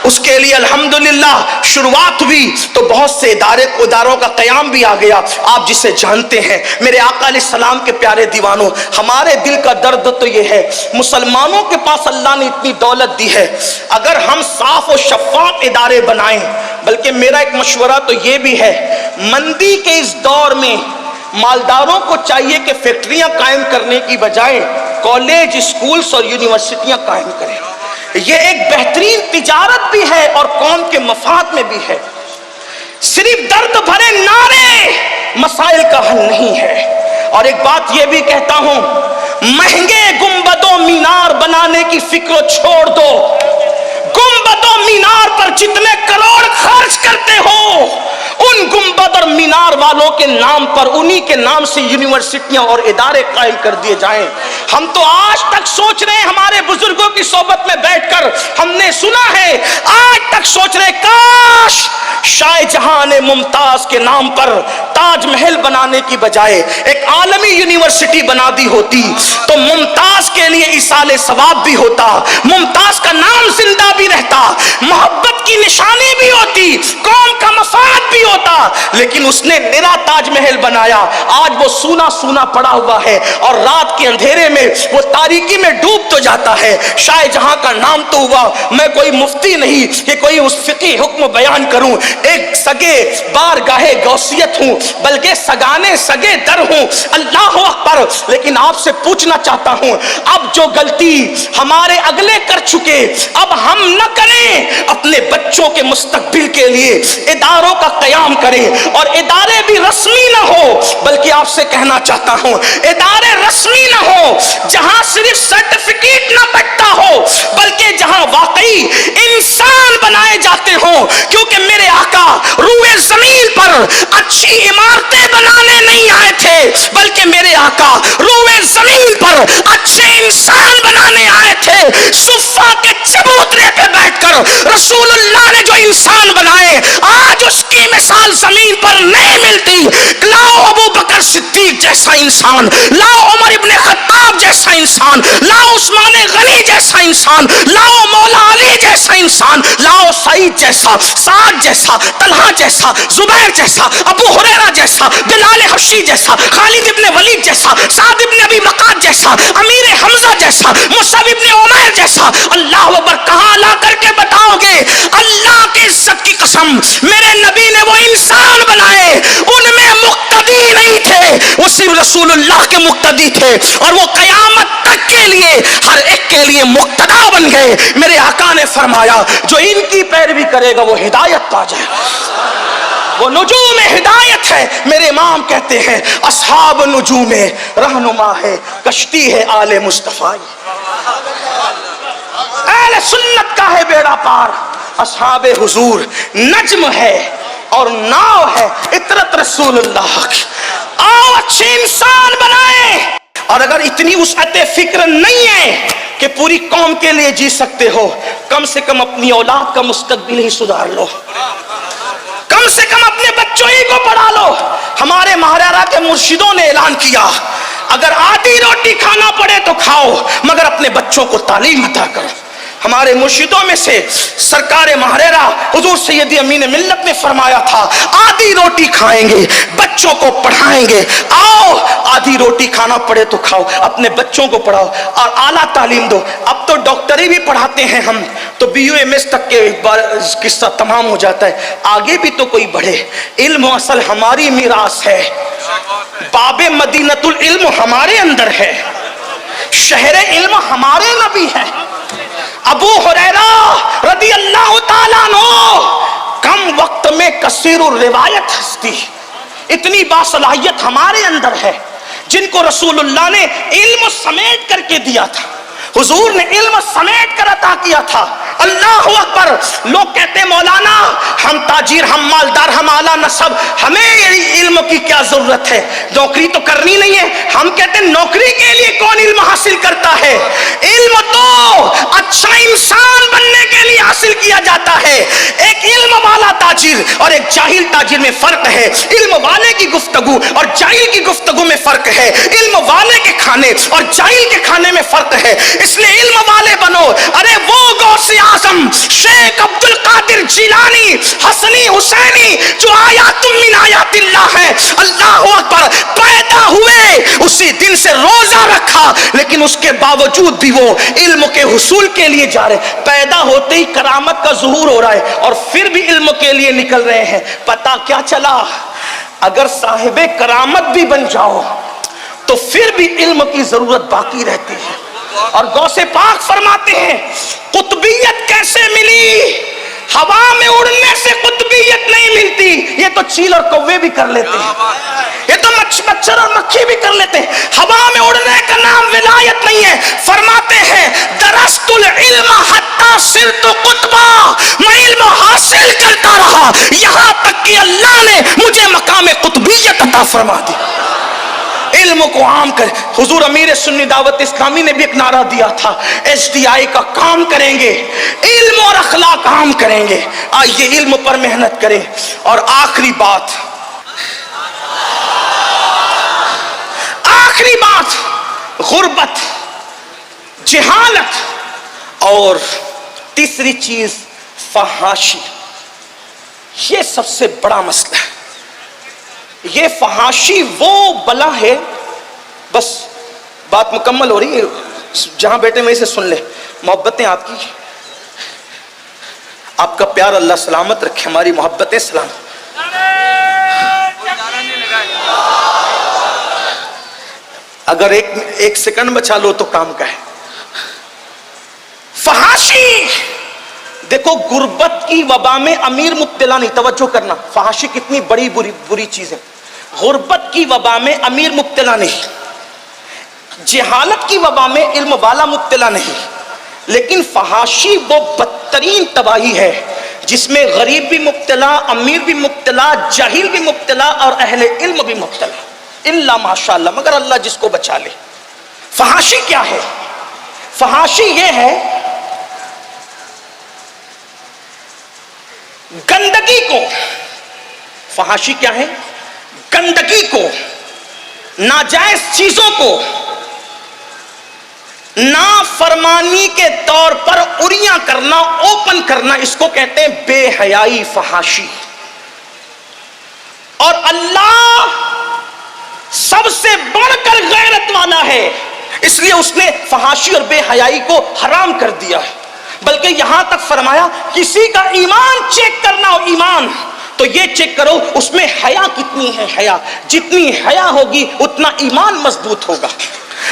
اس کے لیے الحمدللہ شروعات ہوئی تو بہت سے اداروں کا قیام بھی آ گیا، آپ جسے جانتے ہیں۔ میرے آقا علیہ السلام کے پیارے دیوانوں، ہمارے دل کا درد تو یہ ہے، مسلمانوں کے پاس اللہ نے اتنی دولت دی ہے، اگر ہم صاف و شفاف ادارے بنائیں، بلکہ میرا ایک مشورہ تو یہ بھی ہے، مندی کے اس دور میں مالداروں کو چاہیے کہ فیکٹریاں قائم کرنے کی بجائے کالج، اسکولز اور یونیورسٹیاں قائم کریں۔ یہ ایک بہترین تجارت بھی ہے اور قوم کے مفاد میں بھی ہے۔ صرف درد بھرے نعرے مسائل کا حل نہیں ہے۔ اور ایک بات یہ بھی کہتا ہوں، مہنگے گنبد و مینار بنانے کی فکر چھوڑ دو۔ گنبد و مینار پر جتنے کروڑ خرچ کرتے ہو، ان گنبد اور مینار والوں کے نام پر، انہی کے نام سے یونیورسٹیاں اور ادارے قائم کر دیے جائیں۔ ہم تو آج تک سوچ رہے ہیں، ہمارے بزرگوں کی صحبت میں بیٹھ کر ہم نے سنا ہے، آج تک سوچ رہے کاش شاہ جہاں نے ممتاز کے نام پر تاج محل بنانے کی بجائے ایک عالمی یونیورسٹی بنا دی ہوتی تو ممتاز کے لیے ایصال ثواب بھی ہوتا، ممتاز کا نام زندہ بھی رہتا، محبت کی نشانی بھی ہوتی، قوم کا مفاد بھی ہوتا۔ لیکن اس نے نرا تاج محل بنایا، آج وہ سونا سونا پڑا ہوا ہے اور رات کے اندھیرے میں وہ تاریکی میں ڈوب تو جاتا ہے۔ شاہ جہاں کا نام تو ہوا، میں کوئی مفتی نہیں کہ کوئی اس فقی حکم بیان کروں، ایک سگے بارگاہ غوثیت ہوں، بلکہ سگانے سگے در ہوں، اللہ اکبر۔ لیکن آپ سے پوچھنا چاہتا ہوں، اب جو غلطی ہمارے اگلے کر چکے اب ہم نہ کریں، اپنے بچوں کے مستقبل کے لیے اداروں کا قیام کریں، اور ادارے بھی رسمی نہ ہو، بلکہ آپ سے کہنا چاہتا ہوں ادارے رسمی نہ ہو جہاں صرف سرٹیفکیٹ نہ بٹتا ہو، بلکہ جہاں واقعی انسان بنائے جاتے ہوں، کیونکہ میرے آقا روئے زمین پر اچھی عمارتیں بنانے نہیں آئے تھے، بلکہ میرے آقا روئے زمین پر اچھے انسان بنانے آئے تھے۔ صفا کے چبوترے پہ بیٹھ کر رسول اللہ نے جو انسان بنائے، آج اس کی مثال زمین پر نہیں ملتی۔ لاؤ ابو بکر صدیق جیسا انسان، لاؤ عمر ابن خطاب جیسا انسان، لاؤ عثمان غنی جیسا انسان، لاؤ مولا علی جیسا انسان، لاؤ سعید جیسا، سعد جیسا، طلحہ جیسا، زبیر جیسا، ابو ہریرہ جیسا، بلال حبشی جیسا، خالد ابن ولید جیسا، سعد ابن ابی وقاص جیسا، امیر حمزہ جیسا، مصعب ابن عمیر جیسا۔ اللہ اکبر، کہاں لا کر کے بتاؤ گے؟ اللہ کی عزت کی قسم، میرے نبی نے وہ انسان بنائے، ان میں مقتدی نہیں تھے، وہ صرف رسول اللہ کے مقتدی تھے، اور وہ قیامت تک کے لیے ہر ایک کے لیے مقتدا بن گئے۔ میرے آقا نے فرمایا جو ان کی پیروی کرے گا وہ ہدایت پا جائے گا، وہ نجوم ہدایت ہے۔ میرے امام کہتے ہیں اصحاب نجوم رہنما ہے، کشتی ہے آل مصطفیٰ۔ اے اہل سنت کا ہے بیڑا پار، اصحاب حضور نجم ہے اور ناؤ ہے اطرت رسول اللہ کی۔ آؤ اچھے انسان بنائیں، اور اگر اتنی وسعت فکر نہیں ہے کہ پوری قوم کے لیے جی سکتے ہو، کم سے کم اپنی اولاد کا مستقبل ہی سدھار لو، کم سے کم اپنے بچوں ہی کو پڑھا لو۔ ہمارے مہاراجا کے مرشدوں نے اعلان کیا، اگر آدھی روٹی کھانا پڑے تو کھاؤ مگر اپنے بچوں کو تعلیم عطا کرو۔ ہمارے مرشدوں میں سے سرکار مہاریرا حضور سید امین ملت نے فرمایا تھا، آدھی روٹی کھائیں گے بچوں کو پڑھائیں گے۔ آؤ آدھی روٹی کھانا پڑے تو کھاؤ، اپنے بچوں کو پڑھاؤ اور اعلیٰ تعلیم دو۔ اب تو ڈاکٹری بھی پڑھاتے ہیں ہم تو BUMS تک کے قصہ تمام ہو جاتا ہے، آگے بھی تو کوئی بڑھے۔ علم اصل ہماری میراث ہے، باب مدینۃ العلم ہمارے اندر ہے، شہر علم ہمارے نبی ہے۔ ابو ہریرہ رضی اللہ تعالیٰ عنہ کم وقت میں کثیر الروایت ہستی، اتنی باصلاحیت ہمارے اندر ہے، جن کو رسول اللہ نے علم سمیٹ کر کے دیا تھا، حضور نے علم سمیٹ کر عطا کیا تھا۔ اللہ اکبر۔ لوگ کہتے ہیں مولانا ہم تاجر، ہم مالدار، ہم اعلیٰ نسب، ہمیں علم کی کیا ضرورت ہے، نوکری تو کرنی نہیں ہے۔ ہم کہتے ہیں نوکری کے لیے کون علم حاصل کرتا ہے؟ علم تو اچھا انسان بننے کے لیے حاصل کیا جاتا ہے۔ ایک علم والا تاجر اور ایک جاہل تاجر میں فرق ہے، علم والے کی گفتگو اور جاہل کی گفتگو میں فرق ہے، علم والے کے کھانے اور جاہل کے کھانے میں فرق ہے، اس لیے علم والے بنو۔ ارے وہ غوث اعظم شیخ عبد القادر جیلانی حسنی حسینی جو آیات من آیات اللہ ہے، اللہ اکبر، پیدا ہوئے اسی دن سے روزہ رکھا لیکن اس کے باوجود بھی وہ علم کے حصول کے لیے جا رہے، پیدا ہوتے ہی کرامت کا ظہور ہو رہا ہے اور پھر بھی علم کے لیے نکل رہے ہیں۔ پتہ کیا چلا؟ اگر صاحب کرامت بھی بن جاؤ تو پھر بھی علم کی ضرورت باقی رہتی ہے۔ اور غوث پاک فرماتے ہیں قطبیت کیسے ملی؟ ہوا میں اڑنے سے قطبیت نہیں ملتی، یہ تو چیل اور کوے بھی کر لیتے ہیں، یہ تو مچھر اور مکھی بھی کر لیتے ہیں، ہوا میں اڑنے کا نام ولایت نہیں ہے۔ فرماتے ہیں درست العلم حتی صرت قطبا، میں علم حاصل کرتا رہا یہاں تک کہ اللہ نے مجھے مقام قطبیت عطا فرما دی۔ علم کو عام کر، حضور امیر سنی دعوت اسلامی نے بھی ایک نعرہ دیا تھا، SDI کا کام کریں گے، علم اور اخلاق عام کریں گے۔ آئیے علم پر محنت کریں۔ اور آخری بات غربت، جہالت، اور تیسری چیز فحاشی، یہ سب سے بڑا مسئلہ ہے۔ یہ فحاشی وہ بلا ہے، بس بات مکمل ہو رہی ہے، جہاں بیٹے میں اسے سن لے۔ محبتیں آپ کی، آپ کا پیار اللہ سلامت رکھے، ہماری محبتیں سلامت۔ اگر ایک سیکنڈ بچا لو تو کام کا ہے۔ فحاشی، دیکھو غربت کی وبا میں امیر مبتلا نہیں، توجہ کرنا، فحاشی کتنی بڑی بری چیز ہے۔ غربت کی وبا میں امیر مبتلا نہیں، جہالت کی وبا میں علم والا مبتلا نہیں، لیکن فحاشی وہ بدترین تباہی ہے جس میں غریب بھی مبتلا، امیر بھی مبتلا، جاہل بھی مبتلا اور اہل علم بھی مبتلا، الا ماشاءاللہ، مگر اللہ جس کو بچا لے۔ فحاشی کیا ہے؟ فحاشی یہ ہے گندگی کو، فحاشی کیا ہے؟ گندگی کو، ناجائز چیزوں کو نافرمانی کے طور پر اریاں کرنا، اوپن کرنا، اس کو کہتے ہیں بے حیائی، فحاشی۔ اور اللہ سب سے بڑھ کر غیرت والا ہے، اس لیے اس نے فحاشی اور بے حیائی کو حرام کر دیا ہے۔ بلکہ یہاں تک فرمایا کسی کا ایمان چیک کرنا ہو، ایمان تو یہ چیک کرو اس میں حیا کتنی ہے۔ حیا جتنی حیا ہوگی اتنا ایمان مضبوط ہوگا،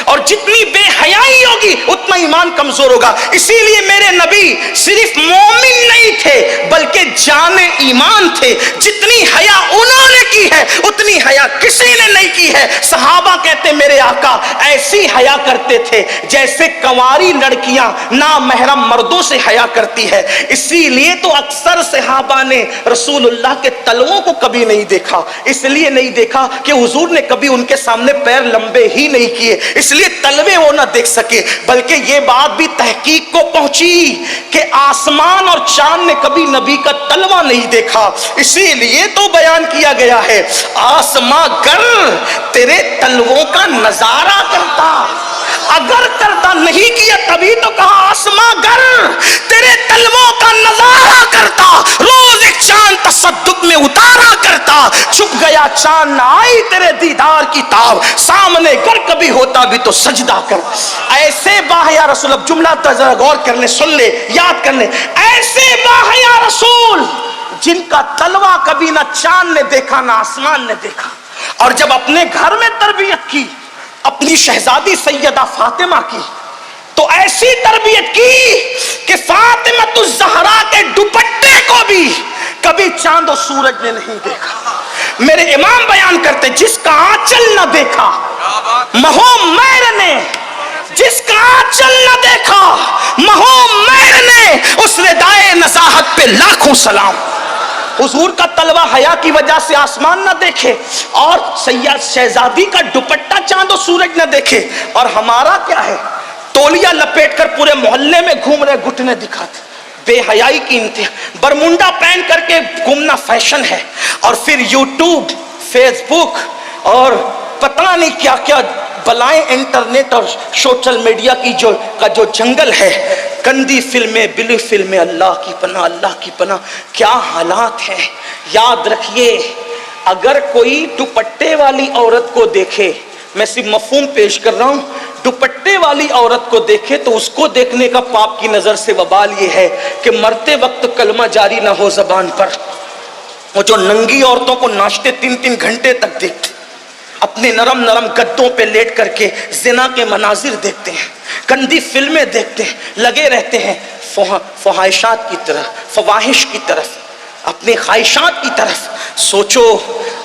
اور جتنی بے حیائی ہوگی اتنا اتنا ایمان کمزور ہوگا. اسی لیے میرے نبی صرف مومن نہیں تھے بلکہ جان ایمان تھے. جتنی حیا انہوں نے کی ہے اتنی حیا کسی نے نہیں کی ہے. صحابہ کہتے میرے آقا ایسی حیا کرتے تھے جیسے کنواری لڑکیاں نامحرم مردوں سے حیا کرتی ہے. اسی لیے تو اکثر صحابہ نے رسول اللہ کے تلووں کو کبھی نہیں دیکھا. اس لیے نہیں دیکھا کہ حضور نے کبھی ان کے سامنے پیر لمبے ہی نہیں کیے, اس لیے تلوے وہ نہ دیکھ سکے. بلکہ یہ بات بھی تحقیق کو پہنچی کہ آسمان اور چاند نے کبھی نبی کا تلوہ نہیں دیکھا. اسی لیے تو بیان کیا گیا ہے آسمان گر تیرے تلووں کا نظارہ کرتا. اگر کرتا نہیں کیا تبھی تو کہا آسمان گر تیرے تلووں کا نظارہ کرتا. روز ایک چاند تصدق میں اتارا کرتا. چھپ گیا چاند نہ آئی تیرے دیدار کی تاب. سامنے گر کبھی ہوتا بھی تو سجدہ کر. ایسے باحیا رسول, اب جملہ ذرا غور کر لیں, سن لے, یاد کر لیں. ایسے باحیا رسول جن کا تلوہ کبھی نہ چاند نے دیکھا نہ آسمان نے دیکھا. اور جب اپنے گھر میں تربیت کی اپنی شہزادی سیدہ فاطمہ کی تو ایسی تربیت کی کہ فاطمہ الزہرا کے دوپٹے کو بھی کبھی چاند و سورج نے نہیں دیکھا. میرے امام بیان کرتے جس کا آنچل نہ دیکھا مہو میر نے, جس کا آنچل نہ دیکھا مہو میر نے, اس ردائے نزاہت پہ لاکھوں سلام. حضور کا تلوہ حیا کی وجہ سے آسمان نہ دیکھے اور سید شہزادی کا دوپٹہ چاند و سورج نہ دیکھے. اور ہمارا کیا ہے, تولیہ لپیٹ کر پورے محلے میں گھوم رہے, گھٹنے دکھاتے. بے حیائی کی انتہا. برمنڈا پہن کر کے گھومنا فیشن ہے. اور پھر یوٹیوب, فیس بک اور پتہ نہیں کیا کیا بلائیں, انٹرنیٹ اور سوشل میڈیا کی جو جنگل ہے. گندی فلمیں, بلی فلمیں, اللہ کی پناہ, اللہ کی پناہ. کیا حالات ہیں. یاد رکھیے اگر کوئی دوپٹے والی عورت کو دیکھے, میں صرف مفہوم پیش کر رہا ہوں, دوپٹے والی عورت کو دیکھے تو اس کو دیکھنے کا پاپ کی نظر سے وبال یہ ہے کہ مرتے وقت کلمہ جاری نہ ہو زبان پر. وہ جو ننگی عورتوں کو ناشتے 3 گھنٹے تک دیکھتے, اپنے نرم نرم گدوں پہ لیٹ کر کے زنا کے مناظر دیکھتے ہیں, گندی فلمیں دیکھتے ہیں, لگے رہتے ہیں فحاشات کی طرف, فواحش کی طرف, اپنی خواہشات کی طرف. سوچو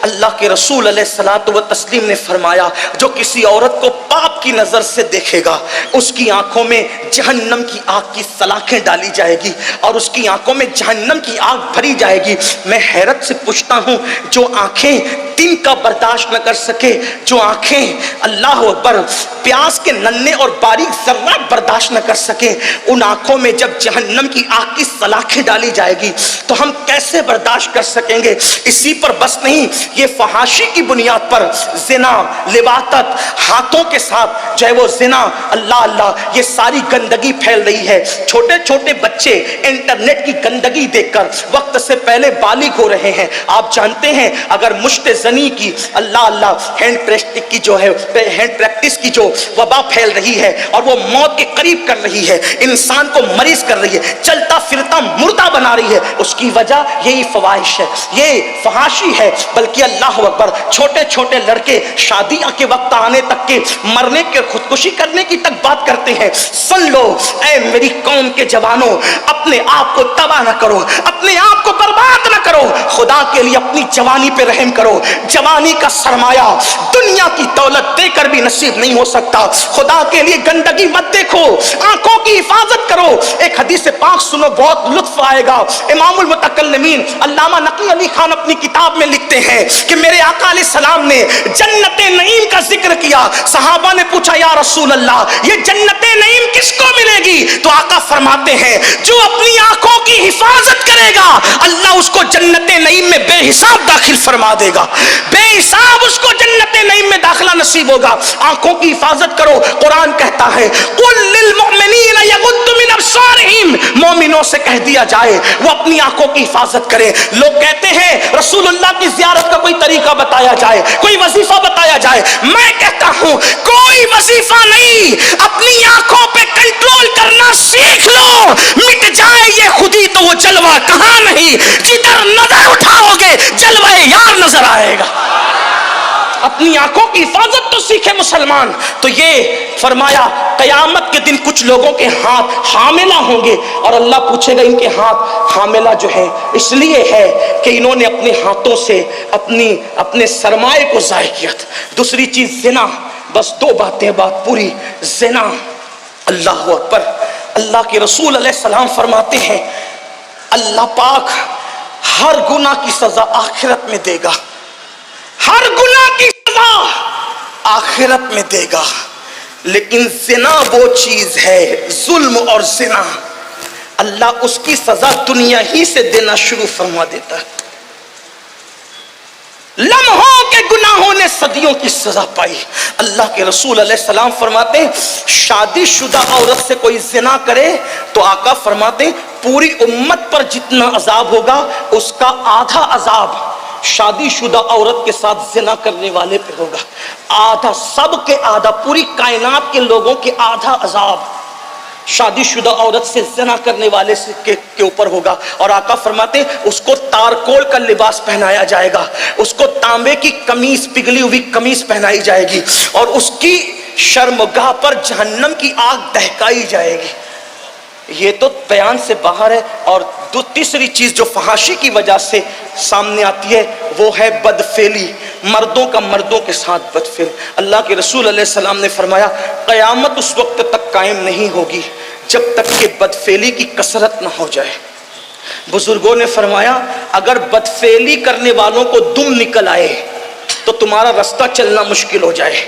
اللہ کے رسول علیہ الصلوۃ والتسلیم نے فرمایا جو کسی عورت کو پاپ کی نظر سے دیکھے گا اس کی آنکھوں میں جہنم کی آگ کی سلاخیں ڈالی جائے گی اور اس کی آنکھوں میں جہنم کی آگ بھری جائے گی. میں حیرت سے پوچھتا ہوں جو آنکھیں دن کا برداشت نہ کر سکے, جو آنکھیں اللہ اکبر پیاس کے ننھے اور باریک ذرات برداشت نہ کر سکے, ان آنکھوں میں جب جہنم کی آگ کی سلاخیں ڈالی جائے گی تو ہم کیسے برداشت کر سکیں گے. اسی پر بس نہیں, یہ فحاشی کی بنیاد پر زنا, لواطت, ہاتھوں کے ساتھ جو ہے وہ زنا, اللہ اللہ, یہ ساری گندگی پھیل رہی ہے. چھوٹے چھوٹے بچے انٹرنیٹ کی گندگی دیکھ کر وقت سے پہلے بالغ ہو رہے ہیں. آپ جانتے ہیں اگر مشت زنی کی, اللہ اللہ, ہینڈ پریکٹس کی جو وبا پھیل رہی ہے اور وہ موت کے قریب کر رہی ہے, انسان کو مریض کر رہی ہے, چلتا پھرتا مردہ بنا رہی ہے, اس کی وجہ یہی فواحش ہے, یہ فحاشی ہے. بلکہ اللہ اکبر چھوٹے چھوٹے لڑکے شادی کے وقت آنے تک کے مرنے کے, خودکشی کرنے کی تک بات کرتے ہیں. سن لو اے میری قوم کے جوانوں, اپنے آپ کو تباہ نہ کرو, اپنے آپ کو برباد نہ کرو, خدا کے لیے اپنی جوانی پہ رحم کرو. جوانی کا سرمایہ دنیا کی دولت دے کر بھی نصیب نہیں ہو سکتا. خدا کے لیے گندگی مت دیکھو, آنکھوں کی حفاظت کرو. ایک حدیث پاک سنو, بہت لطف آئے گا. امام المتکلمین علامہ نقی علی خان اپنی کتاب میں لکھتے ہیں کہ میرے آقا علیہ السلام نے جنت نعیم کا ذکر کیا. صحابہ نے پوچھا یا رسول اللہ یہ جنت نعیم کس کو ملے گی؟ تو آقا فرماتے ہیں جو اپنی آنکھوں کی حفاظت کرے گا اللہ اس کو جنت نعیم میں بے حساب داخل فرما دے گا, بے حساب اس کو جنت نعیم میں داخلہ نصیب ہوگا. آنکھوں کی حفاظت کرو. قرآن کہتا ہے قل للمؤمنین یغضوا من ابصارہم, مومنوں سے کہہ دیا جائے وہ اپنی آنکھوں کی حفاظت کرے. لوگ کہتے ہیں رسول اللہ کی زیارت کا کوئی طریقہ بتایا جائے, کوئی وظیفہ بتایا جائے. میں کہتا ہوں کوئی وظیفہ نہیں, اپنی آنکھوں پہ کنٹرول کرنا سیکھ لو. مٹ جائے یہ خودی تو وہ جلوہ کہاں نہیں, جدھر نظر اٹھاؤ گے جلوہ یار نظر آئے گا. اپنی آنکھوں کی حفاظت تو سیکھے مسلمان. تو یہ فرمایا قیامت کے دن کچھ لوگوں کے ہاتھ حاملہ ہوں گے اور اللہ پوچھے گا ان کے ہاتھ حاملہ جو ہے اس لیے ہے کہ انہوں نے اپنے ہاتھوں سے اپنے سرمائے کو ضائع کیا تھا. دوسری چیز زنا. بس دو باتیں, بات پوری. زنا. اللہ اکبر. اللہ کے رسول علیہ السلام فرماتے ہیں اللہ پاک ہر گناہ کی سزا آخرت میں دے گا, ہر گناہ کی سزا آخرت میں دے گا, لیکن زنا وہ چیز ہے, ظلم اور زنا, اللہ اس کی سزا دنیا ہی سے دینا شروع فرما دیتا ہے. لمحوں کے گناہوں نے صدیوں کی سزا پائی. اللہ کے رسول علیہ السلام فرماتے ہیں شادی شدہ عورت سے کوئی زنا کرے تو آقا فرماتے ہیں پوری امت پر جتنا عذاب ہوگا اس کا آدھا عذاب شادی شدہ عورت کے ساتھ زنا کرنے والے پہ ہوگا. آدھا, سب کے آدھا, پوری کائنات کے لوگوں کے آدھا عذاب شادی شدہ عورت سے زنا کرنے والے کے اوپر ہوگا. اور آقا فرماتے ہیں اس کو تارکول کا لباس پہنایا جائے گا, اس کو تانبے کی قمیص, پگھلی ہوئی قمیص پہنائی جائے گی, اور اس کی شرمگاہ پر جہنم کی آگ دہکائی جائے گی. یہ تو بیان سے باہر ہے. اور تیسری چیز جو فحاشی کی وجہ سے سامنے آتی ہے وہ ہے بدفعلی, مردوں کا مردوں کے ساتھ بدفعل. اللہ کے رسول علیہ السلام نے فرمایا قیامت اس وقت تک قائم نہیں ہوگی جب تک کہ بدفعلی کی کثرت نہ ہو جائے. بزرگوں نے فرمایا اگر بدفعلی کرنے والوں کو دم نکل آئے تو تمہارا رستہ چلنا مشکل ہو جائے.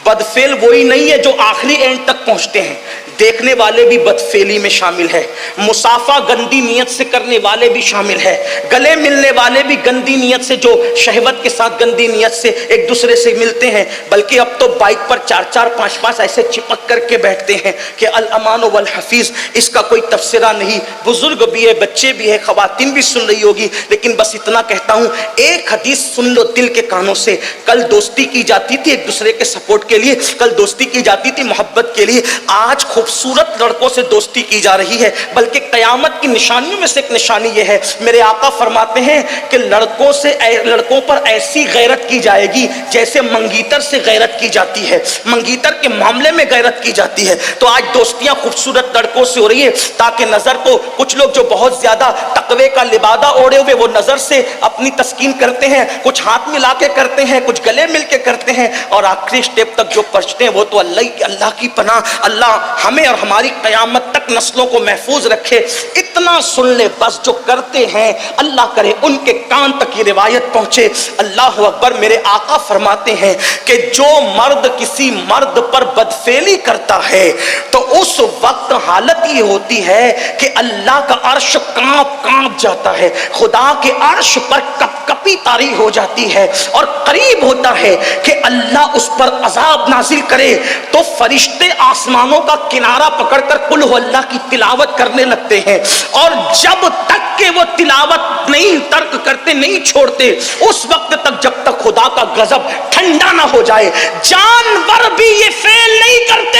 بدفعل وہی نہیں ہے جو آخری اینڈ تک پہنچتے ہیں, دیکھنے والے بھی بدفعلی میں شامل ہے, مصافحہ گندی نیت سے کرنے والے بھی شامل ہے, گلے ملنے والے بھی گندی نیت سے, جو شہوت کے ساتھ گندی نیت سے ایک دوسرے سے ملتے ہیں, بلکہ اب تو بائک پر 4-4 5-5 ایسے چپک کر کے بیٹھتے ہیں کہ الامان والحفیظ, اس کا کوئی تفسیرہ نہیں. بزرگ بھی ہے, بچے بھی ہے, خواتین بھی سن رہی ہوگی, لیکن بس اتنا کہتا ہوں ایک حدیث سن لو دل کے کانوں سے. کل دوستی کی جاتی تھی ایک دوسرے کے سپورٹ کے لیے, کل دوستی کی جاتی تھی محبت کے لیے, آج خوبصورت لڑکوں سے دوستی کی جا رہی ہے. بلکہ قیامت کی نشانیوں میں سے ایک نشانی یہ ہے, میرے آقا فرماتے ہیں کہ لڑکوں پر ایسی غیرت کی جائے گی جیسے منگیتر سے غیرت کی جاتی ہے, منگیتر کے معاملے میں غیرت کی جاتی ہے. تو آج دوستیاں خوبصورت لڑکوں سے ہو رہی ہے تاکہ نظر کو, کچھ لوگ جو بہت زیادہ تقوی کا لبادہ اوڑے ہوئے وہ نظر سے اپنی تسکین کرتے ہیں, کچھ ہاتھ ملا کے کرتے ہیں, کچھ گلے مل کے کرتے ہیں, اور آخری سٹیپ تک جو پہنچتے ہیں وہ تو اللہ کی پناہ. اللہ ہمیں اور ہماری قیامت تک نسلوں کو محفوظ رکھے. اتنا سن لے بس, جو کرتے ہیں اللہ کرے ان کے کان تک یہ روایت پہنچے. اللہ اکبر. میرے آقا فرماتے ہیں کہ جو مرد کسی مرد پر بدفعلی کرتا ہے تو اس وقت حالت یہ ہوتی ہے کہ اللہ کا عرش کانپ جاتا ہے, خدا کے عرش پر کپ کپی طاری ہو جاتی ہے, اور قریب ہوتا ہے کہ اللہ اس پر عذاب نازل کرے. تو فرشتے آسمانوں کا کنارہ پکڑ کر قل ہو اللہ کی تلاوت کرنے لگتے ہیں, اور جب تک کہ وہ تلاوت نہیں ترک کرتے, نہیں چھوڑتے, اس وقت تک جب تک خدا کا غضب ٹھنڈا نہ ہو جائے. جانور بھی یہ فعل نہیں کرتے.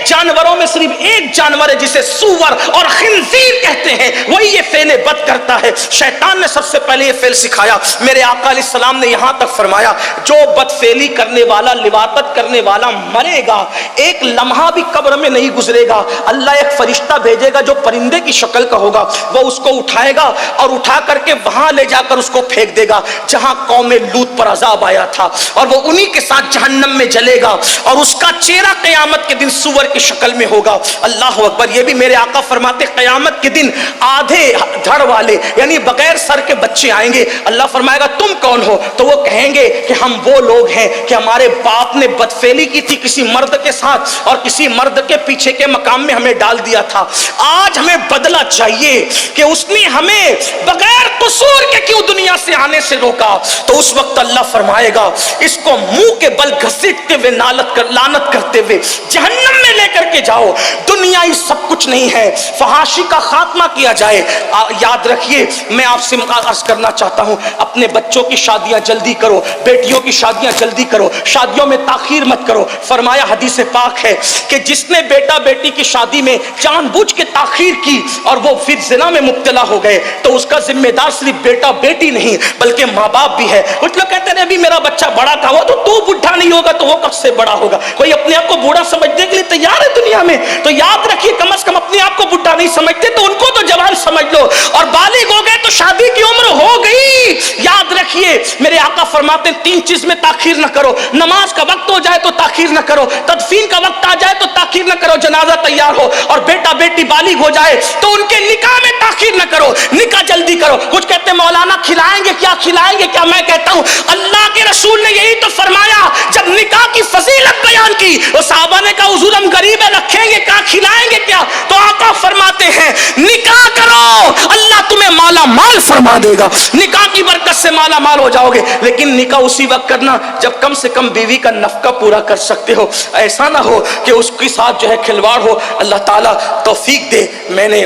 جانوروں میں صرف ایک جانور ہے جسے سور اور خنزیر کہتے ہیں, وہی یہ فعل بد کرتا ہے. شیطان نے سب سے پہلے یہ فعل سکھایا. میرے آقا علیہ السلام نے یہاں تک فرمایا جو بدفعلی کرنے والا, لواطت کرنے والا مرے گا, ایک لمحہ بھی قبر میں نہیں گزرے گا, اللہ ایک فرشتہ بھیجے گا جو پرندے کی شکل کا ہوگا, وہ اس کو اٹھائے گا اور اٹھا کر کے وہاں لے جا کر اس کو پھینک دے گا جہاں قوم لوط پر عذاب آیا تھا, اور وہ انہی کے ساتھ جہنم میں جلے گا, اور اس کا چہرہ قیامت کے دن سور کی شکل میں ہوگا. اللہ اکبر. یہ بھی میرے آقا فرماتے قیامت کے دن آدھے دھڑ والے یعنی بغیر سر کے بچے آئیں گے. اللہ فرمائے گا تم کون ہو؟ تو وہ کہیں گے کہ ہم وہ لوگ ہیں کہ ہمارے باپ نے بدفعلی کی تھی کسی مرد کے ساتھ, اور کسی مرد کے پیچھے کے مقام میں ہمیں ڈال دیا تھا. آج ہمیں بدلہ چاہیے کہ اس نے ہمیں بغیر قصور کے کیوں دنیا سے آنے سے روکا. تو اس وقت اللہ فرمائے گا اس کو منہ کے بل گھسیٹتے ہوئے لعنت کرتے ہوئے جہنم میں لے کر کے جاؤ. دنیا ہی سب کچھ نہیں ہے, فحاشی کا خاتمہ کیا جائے. یاد رکھیے, میں آپ سے عرض کرنا چاہتا ہوں اپنے بچوں کی شادیاں جلدی کرو, بیٹیوں کی شادیاں جلدی کرو, شادیوں میں تاخیر مت کرو. فرمایا حدیث پاک ہے کہ جس نے بیٹا بیٹی کی شادی میں جان بوجھ کے تاخیر کی اور وہ پھر زنا میں مبتلا ہو گئے تو اس کا ذمہ ذمہ دار صرف بیٹا بیٹی نہیں بلکہ ماں باپ بھی ہے. کچھ لوگ کہتے ہیں ابھی میرا بچہ بڑا تھا ہوا تو بوڑھا نہیں ہوگا تو وہ کب سے بڑا ہوگا. کوئی اپنے آپ کو بوڑھا سمجھنے کے لیے تیار ہے دنیا میں؟ تو یاد رکھیے کم از کم اپنے آپ کو بوڑھا نہیں سمجھتے تو ان کو تو جوان سمجھ لو. اور بالغ ہو گئے تو شادی کی عمر ہو گئی. یاد رکھیے میرے آقا فرماتے ہیں 3 چیز میں تاخیر نہ کرو. نماز کا وقت ہو جائے تو تاخیر نہ کرو, تدفین کا وقت آ جائے تو تاخیر نہ کرو, جنازہ تیار ہو اور بیٹا بیٹی بالغ ہو جائے تو ان کے نکاح میں تاخیر نہ کرو, نکاح جلدی کرو. کچھ کہتے ہیں مولانا کھلائیں گے کیا, کھلائیں گے کیا؟ میں کہتا ہوں اللہ کے رسول نے یہی تو فرمایا جب نکاح کی فضیلت بیان کی. وہ صحابہ نے کہا حضور ہم غریب ہیں رکھیں گے کیا, کھلائیں گے کیا؟ تو آقا فرماتے ہیں نکاح کرو اللہ تمہیں مالا مال فرما دے گا, نکاح کی برکت سے مالا مال ہو جاؤ گے. لیکن نکاح اسی وقت کرنا جب کم سے کم بیوی کا نفقہ پورا کر سکتے ہو. ایسا نہ ہو کہ اس کے ساتھ جو ہے کھلواڑ ہو. اللہ تعالیٰ توفیق دے. میں نے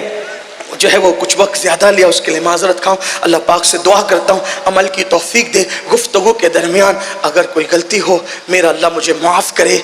جو ہے وہ کچھ وقت زیادہ لیا, اس کے لیے معذرت کھاؤں. اللہ پاک سے دعا کرتا ہوں عمل کی توفیق دے. گفتگو کے درمیان اگر کوئی غلطی ہو میرا اللہ مجھے معاف کرے.